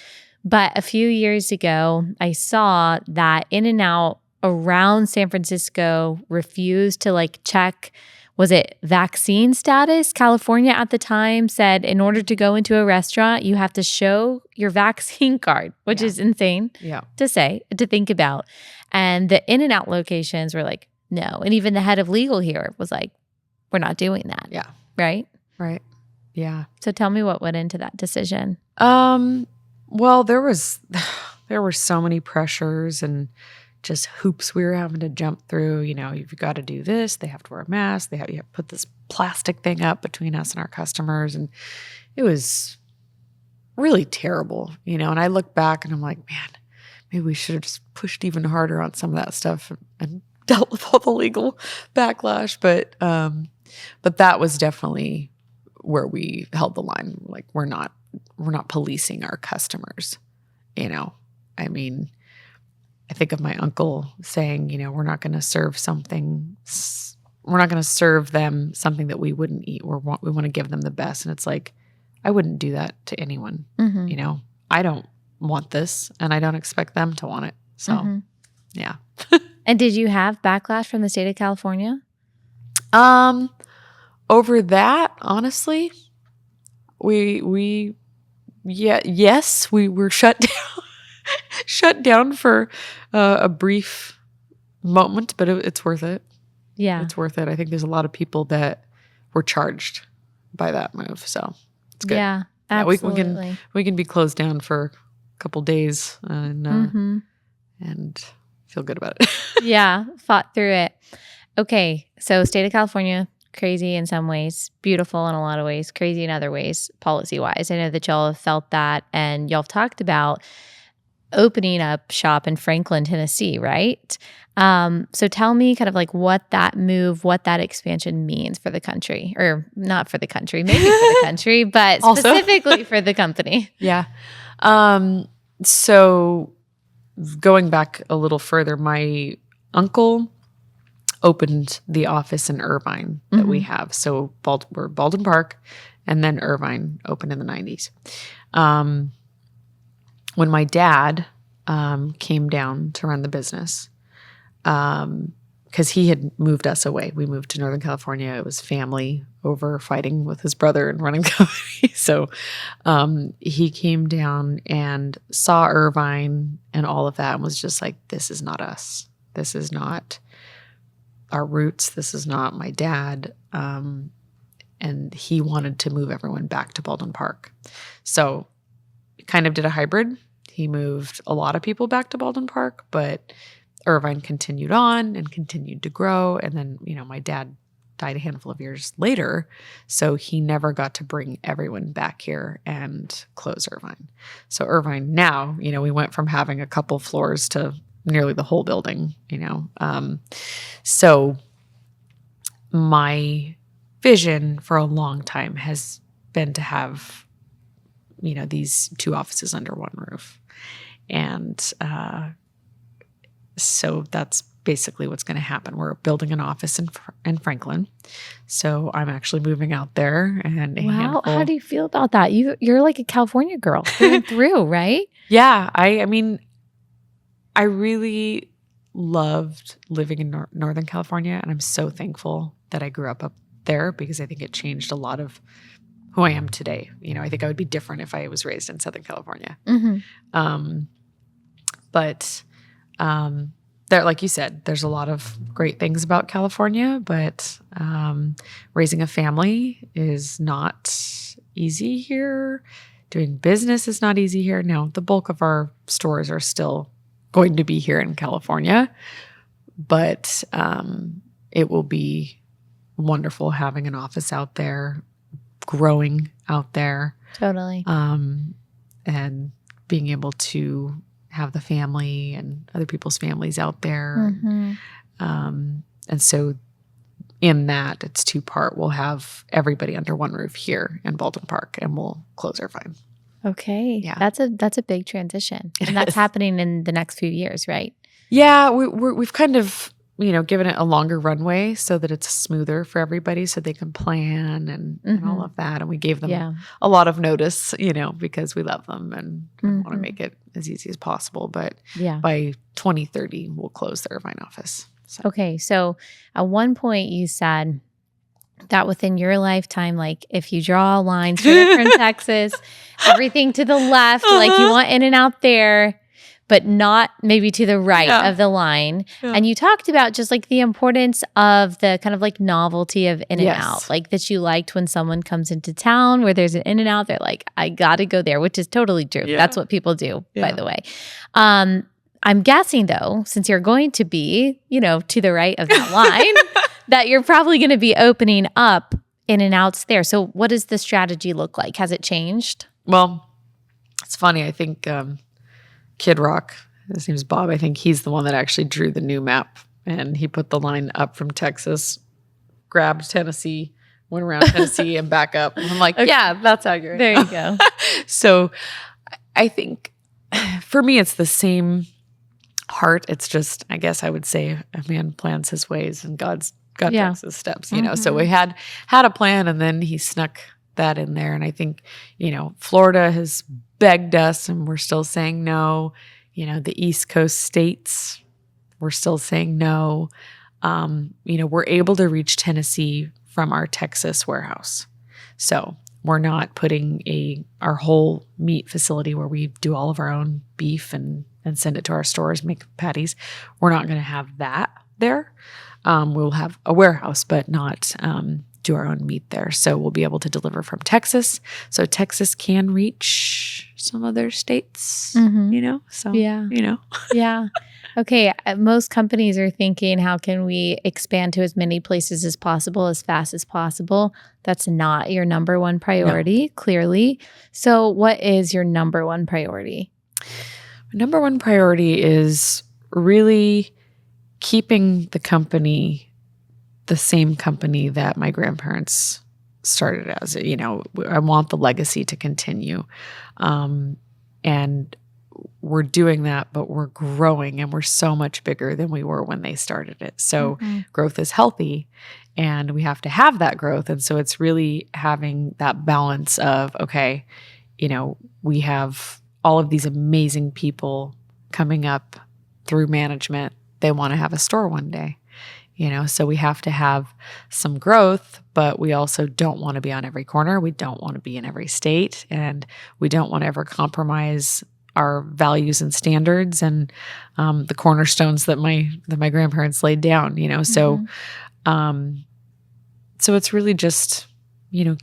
but a few years ago, I saw that In-N-Out around San Francisco refused to check, was it vaccine status? California at the time said in order to go into a restaurant, you have to show your vaccine card, which is insane to think about. And the In-N-Out locations were like, no. And even the head of legal here was like, we're not doing that. Yeah. Right? Right. Yeah. So tell me what went into that decision. Well, there were so many pressures and just hoops we were having to jump through. You've got to do this. They have to wear a mask. You have to put this plastic thing up between us and our customers. And it was really terrible, And I look back and I'm like, man, maybe we should have just pushed even harder on some of that stuff and dealt with all the legal backlash. But that was definitely where we held the line. Like, we're not policing our customers, I mean, I think of my uncle saying, we're not going to serve them something that we wouldn't eat. We want to give them the best. And it's like, I wouldn't do that to anyone. I don't want this, and I don't expect them to want it. So, yeah. And did you have backlash from the state of California? Over that, honestly, we were shut down for a brief moment, but it's worth it. Yeah. It's worth it. I think there's a lot of people that were charged by that move, so it's good. Yeah, absolutely. We can be closed down for couple days and feel good about it. Yeah, fought through it. Okay, so state of California, crazy in some ways, beautiful in a lot of ways, crazy in other ways, policy-wise. I know that y'all have felt that, and y'all have talked about opening up shop in Franklin, Tennessee, right? So tell me kind of like what that move, what that expansion means for the country, or not for the country, maybe for the country, but specifically for the company. Yeah. So going back a little further, my uncle opened the office in Irvine that we have. So we're Baldwin Park, and then Irvine opened in the 90s. When my dad came down to run the business, because he had moved us away. We moved to Northern California. It was family over fighting with his brother and running company. So he came down and saw Irvine and all of that and was just like, this is not us. This is not our roots. This is not my dad. And he wanted to move everyone back to Baldwin Park. So kind of did a hybrid. He moved a lot of people back to Baldwin Park, but Irvine continued on and continued to grow. And then, my dad died a handful of years later, so he never got to bring everyone back here and close Irvine. So Irvine now, we went from having a couple floors to nearly the whole building, So my vision for a long time has been to have, these two offices under one roof. And so that's basically what's going to happen. We're building an office in Franklin. So I'm actually moving out there. And wow, how do you feel about that? You're like a California girl through and through, right? Yeah, I mean, I really loved living in Northern California, and I'm so thankful that I grew up there because I think it changed a lot of who I am today. I think I would be different if I was raised in Southern California. But there, like you said, there's a lot of great things about California, but raising a family is not easy here. Doing business is not easy here. Now, the bulk of our stores are still going to be here in California, but it will be wonderful having an office out there, growing out there. Totally. And being able to have the family and other people's families out there. And so in that, it's two-part. We'll have everybody under one roof here in Baldwin Park, and we'll close Irvine. Okay. Yeah. That's a big transition. And that's happening in the next few years, right? Yeah. We've kind of, given it a longer runway so that it's smoother for everybody so they can plan and all of that. And we gave them a lot of notice, because we love them and want to make it as easy as possible. But by 2030, we'll close the Irvine office. So. Okay. So at one point you said that within your lifetime, like if you draw a line straight from Texas, everything to the left, like you want In-N-Out there, but not maybe to the right of the line. Yeah. And you talked about just like the importance of the kind of like novelty of In-N-Out, like that you liked when someone comes into town where there's an In-N-Out, they're like, I got to go there, which is totally true. Yeah. That's what people do, by the way. I'm guessing though, since you're going to be, to the right of that line, that you're probably going to be opening up In-N-Outs there. So what does the strategy look like? Has it changed? Well, it's funny. I think Kid Rock, his name's Bob, I think he's the one that actually drew the new map. And he put the line up from Texas, grabbed Tennessee, went around Tennessee and back up. And I'm like, yeah, that's accurate. There you go. So I think for me, it's the same heart. It's just, I guess I would say a man plans his ways and God takes his steps, So we had a plan, and then he snuck that in there. And I think, Florida has begged us and we're still saying no. The East Coast states, we're still saying no. We're able to reach Tennessee from our Texas warehouse. So we're not putting our whole meat facility where we do all of our own beef and send it to our stores, make patties. We're not going to have that there. We'll have a warehouse, but not do our own meat there. So we'll be able to deliver from Texas. So Texas can reach some other states, So, Yeah. Okay. Most companies are thinking, how can we expand to as many places as possible, as fast as possible? That's not your number one priority, clearly. So what is your number one priority? My number one priority is really keeping the company the same company that my grandparents started as. I want the legacy to continue. And we're doing that, but we're growing and we're so much bigger than we were when they started it. So growth is healthy and we have to have that growth. And so it's really having that balance of, okay, we have all of these amazing people coming up through management. They want to have a store one day, so we have to have some growth, but we also don't want to be on every corner. We don't want to be in every state, and we don't want to ever compromise our values and standards and the cornerstones that my grandparents laid down, So it's really just,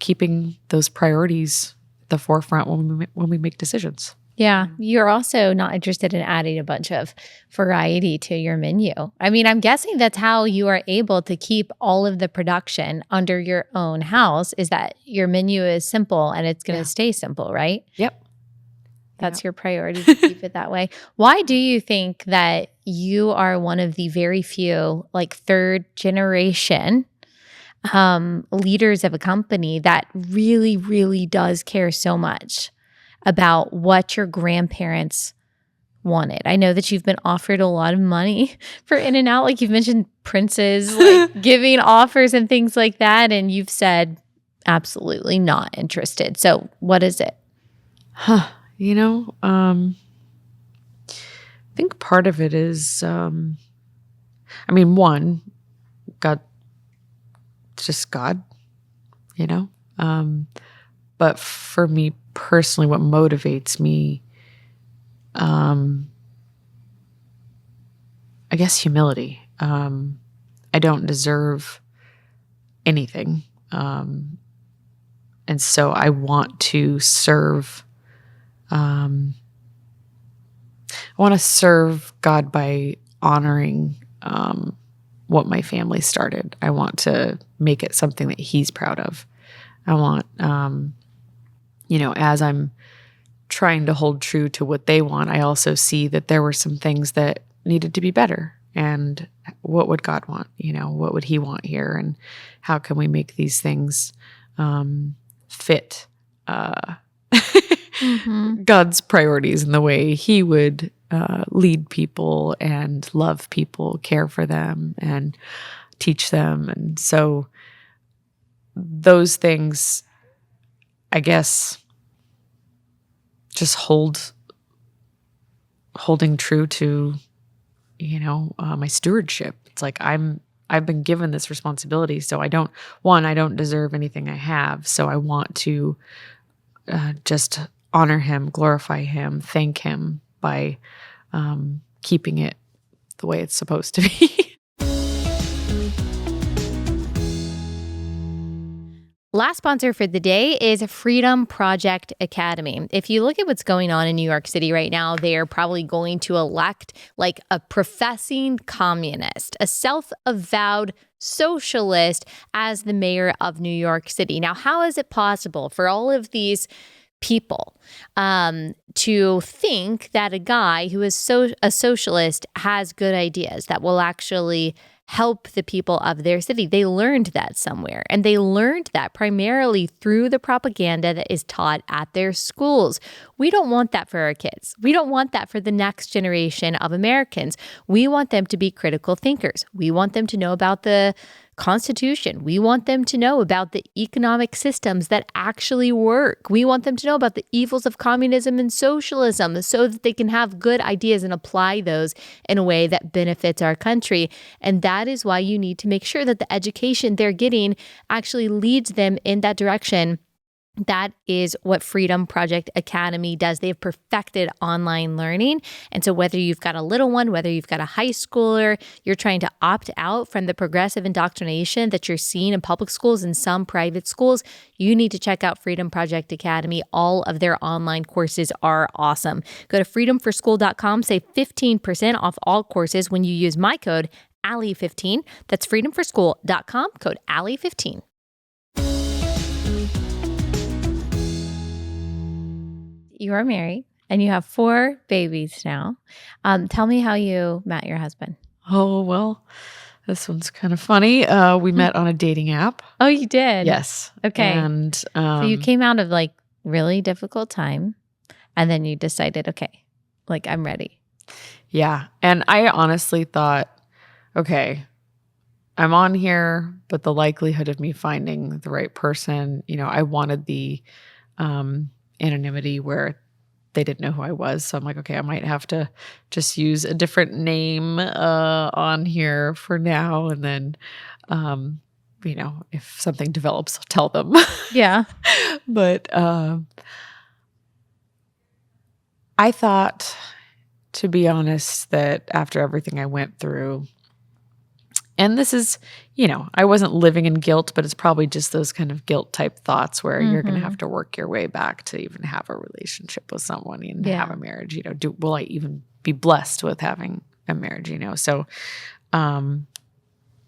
keeping those priorities at the forefront when we make decisions. Yeah. You're also not interested in adding a bunch of variety to your menu. I mean, I'm guessing that's how you are able to keep all of the production under your own house, is that your menu is simple and it's going to stay simple, right? Yep. That's your priority, to keep it that way. Why do you think that you are one of the very few, like, third generation leaders of a company that really, really does care so much about what your grandparents wanted? I know that you've been offered a lot of money for In-N-Out. Like, you've mentioned princes, like giving offers and things like that. And you've said absolutely not interested. So what is it? I think part of it is, one, God, just God, but for me personally, what motivates me, I guess humility. I don't deserve anything. And so I want to serve, I want to serve God by honoring what my family started. I want to make it something that He's proud of. I want, as I'm trying to hold true to what they want, I also see that there were some things that needed to be better. And what would God want? What would He want here? And how can we make these things fit God's priorities in the way He would lead people and love people, care for them, and teach them. And so those things, I guess, just holding true to, my stewardship. It's like I've been given this responsibility, so I don't deserve anything I have. So I want to just honor Him, glorify Him, thank Him by keeping it the way it's supposed to be. Last sponsor for the day is Freedom Project Academy. If you look at what's going on in New York City right now, they are probably going to elect like a professing communist, a self-avowed socialist as the mayor of New York City. Now, how is it possible for all of these people to think that a guy who is a socialist has good ideas that will actually help the people of their city? They learned that somewhere, and they learned that primarily through the propaganda that is taught at their schools. We don't want that for our kids. We don't want that for the next generation of Americans. We want them to be critical thinkers. We want them to know about the Constitution. We want them to know about the economic systems that actually work. We want them to know about the evils of communism and socialism so that they can have good ideas and apply those in a way that benefits our country. And that is why you need to make sure that the education they're getting actually leads them in that direction That is what Freedom Project Academy does. They've perfected online learning. And so whether you've got a little one, whether you've got a high schooler, you're trying to opt out from the progressive indoctrination that you're seeing in public schools and some private schools, you need to check out Freedom Project Academy. All of their online courses are awesome. Go to freedomforschool.com, save 15% off all courses when you use my code Allie15. That's freedomforschool.com, code Allie15. You are married and you have 4 babies now. Tell me how you met your husband. Oh, well, this one's kind of funny. We met on a dating app. Oh, you did? Yes. Okay. And so you came out of like really difficult time and then you decided, okay, like I'm ready. Yeah. And I honestly thought, okay, I'm on here, but the likelihood of me finding the right person, I wanted the anonymity where they didn't know who I was. So I'm like, okay, I might have to just use a different name on here for now. And then, if something develops, I'll tell them. Yeah. But I thought, to be honest, that after everything I went through, and this is, I wasn't living in guilt, but it's probably just those kind of guilt type thoughts where you're going to have to work your way back to even have a relationship with someone and have a marriage. Will I even be blessed with having a marriage? So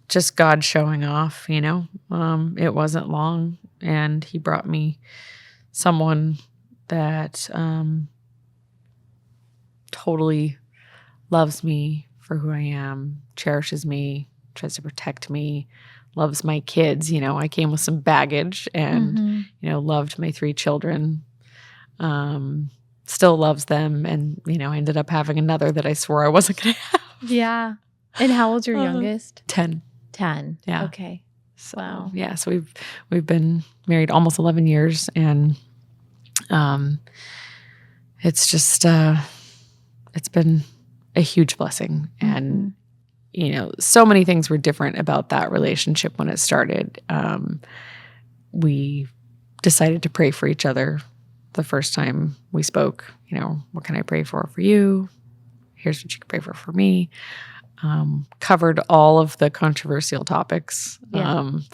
just God showing off, it wasn't long. And he brought me someone that totally loves me for who I am, cherishes me, tries to protect me, loves my kids. I came with some baggage and, loved my 3 children, still loves them. And, ended up having another that I swore I wasn't going to have. Yeah. And how old's your youngest? 10. 10. Yeah. Okay. So, wow. Yeah. So we've been married almost 11 years and, it's just, it's been a huge blessing. And, so many things were different about that relationship when it started. We decided to pray for each other the first time we spoke. What can I pray for you? Here's what you can pray for me. Covered all of the controversial topics.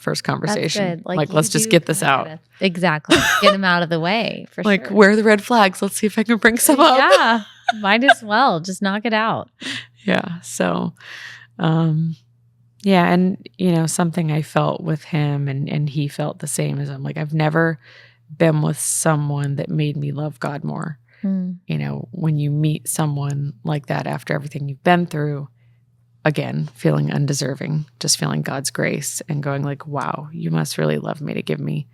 First conversation. That's good. Let's just get this out. Exactly. Get them out of the way for sure. Where are the red flags? Let's see if I can bring some up. Yeah. Might as well. Just knock it out. Yeah. So, and something I felt with him and he felt the same as I'm like, I've never been with someone that made me love God more. When you meet someone like that after everything you've been through, again, feeling undeserving, just feeling God's grace and going like, wow, you must really love me to give me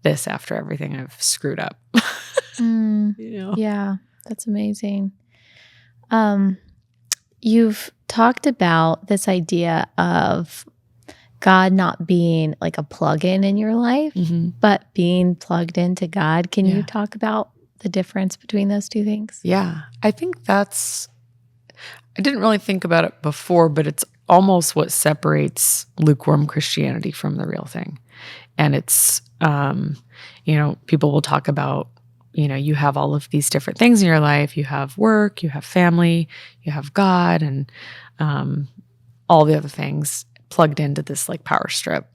this after everything I've screwed up. Yeah, that's amazing. You've talked about this idea of God not being like a plug-in in your life, but being plugged into God. Can you talk about the difference between those two things? Yeah, I think I didn't really think about it before, but it's almost what separates lukewarm Christianity from the real thing. And it's, people will talk about, you have all of these different things in your life. You have work, you have family, you have God, and all the other things plugged into this like power strip.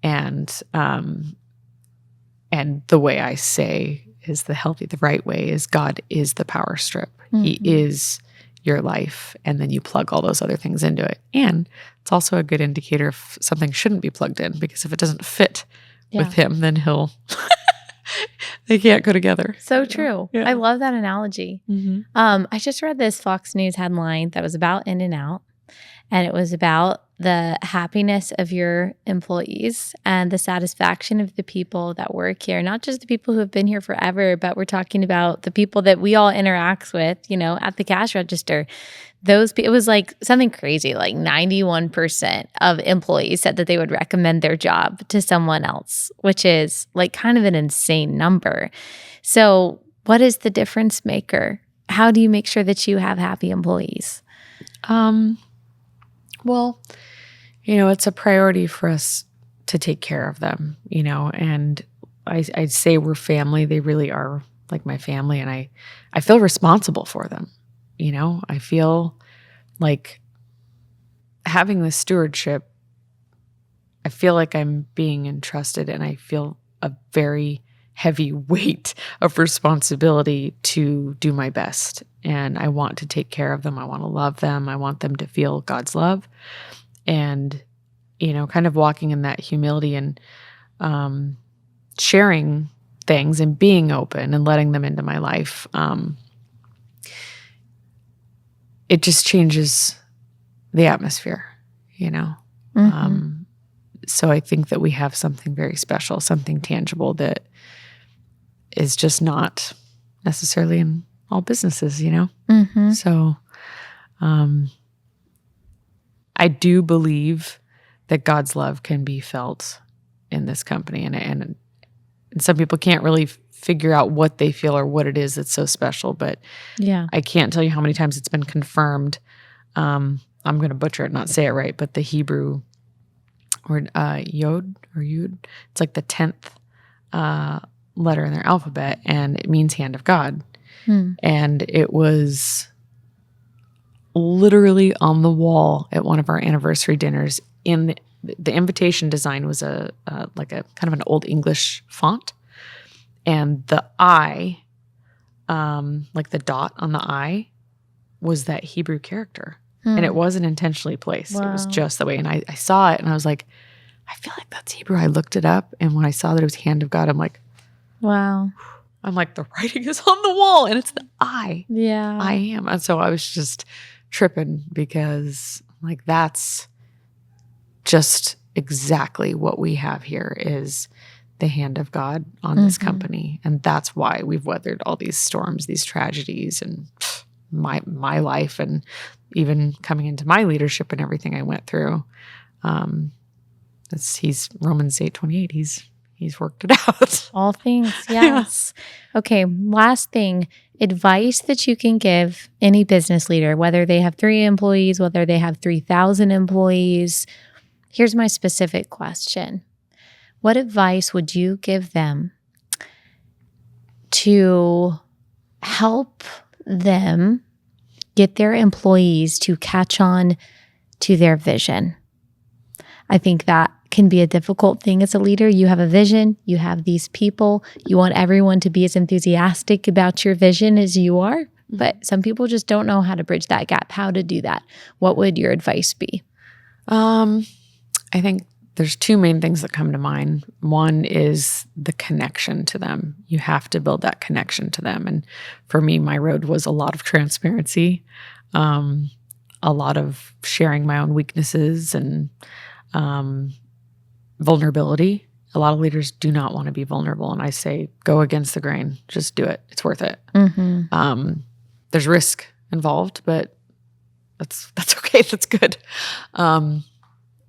And the way I say is the right way is God is the power strip. He is your life, and then you plug all those other things into it. And it's also a good indicator if something shouldn't be plugged in, because if it doesn't fit with him, then they can't go together. So true. Yeah. I love that analogy. I just read this Fox News headline that was about In-N-Out, and it was about the happiness of your employees and the satisfaction of the people that work here, not just the people who have been here forever, but we're talking about the people that we all interact with, at the cash register. It was like something crazy, like 91% of employees said that they would recommend their job to someone else, which is like kind of an insane number. So what is the difference maker? How do you make sure that you have happy employees? Well, it's a priority for us to take care of them, and I'd say we're family. They really are like my family, and I feel responsible for them. I feel like having this stewardship, I feel like I'm being entrusted, and I feel a very heavy weight of responsibility to do my best. And I want to take care of them. I want to love them. I want them to feel God's love. And, kind of walking in that humility and sharing things and being open and letting them into my life. It just changes the atmosphere, So I think that we have something very special, something tangible that is just not necessarily in all businesses, Mm-hmm. So I do believe that God's love can be felt in this company. And some people can't really figure out what they feel or what it is that's so special. But yeah, I can't tell you how many times it's been confirmed. I'm going to butcher it, not say it right, but the Hebrew word yod or yud, it's like the 10th letter in their alphabet, and it means hand of God. And it was literally on the wall at one of our anniversary dinners. In the invitation design was like a kind of an old English font, and the I, like the dot on the I, was that Hebrew character. And it wasn't intentionally placed. Wow. It was just that way. And I saw it and I was like, I feel like that's Hebrew. I looked it up, and when I saw that it was hand of God, I'm like, wow. I'm like, the writing is on the wall, and it's the I. Yeah. I am. And so I was just tripping because like that's just exactly what we have here is the hand of God on this company. And that's why we've weathered all these storms, these tragedies, and my life, and even coming into my leadership and everything I went through. He's Romans 8:28. He's worked it out. All things, yes. Yeah. Okay, last thing, advice that you can give any business leader, whether they have 3 employees, whether they have 3,000 employees. Here's my specific question. What advice would you give them to help them get their employees to catch on to their vision? I think that can be a difficult thing as a leader. You have a vision, you have these people, you want everyone to be as enthusiastic about your vision as you are, but some people just don't know how to bridge that gap, how to do that. What would your advice be? I think there's 2 main things that come to mind. One is the connection to them. You have to build that connection to them. And for me, my road was a lot of transparency, a lot of sharing my own weaknesses, and vulnerability. A lot of leaders do not want to be vulnerable. And I say, go against the grain. Just do it. It's worth it. There's risk involved, but that's okay. That's good.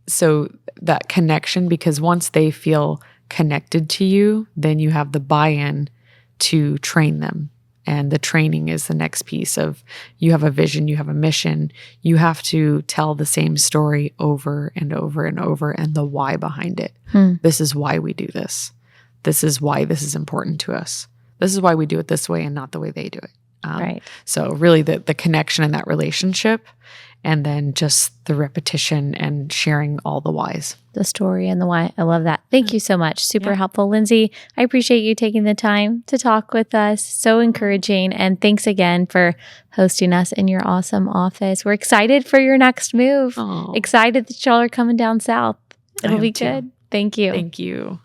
So that connection, because once they feel connected to you, then you have the buy-in to train them. And the training is the next piece of, you have a vision, you have a mission, you have to tell the same story over and over and over, and the why behind it. This is why we do this. This is why this is important to us. This is why we do it this way and not the way they do it. Right. So really the connection in that relationship, and then just the repetition and sharing all the whys. The story and the why. I love that. Thank you so much. Super helpful, Lynsi. I appreciate you taking the time to talk with us. So encouraging. And thanks again for hosting us in your awesome office. We're excited for your next move. Oh. Excited that y'all are coming down south. It'll be too. good. Thank you. Thank you.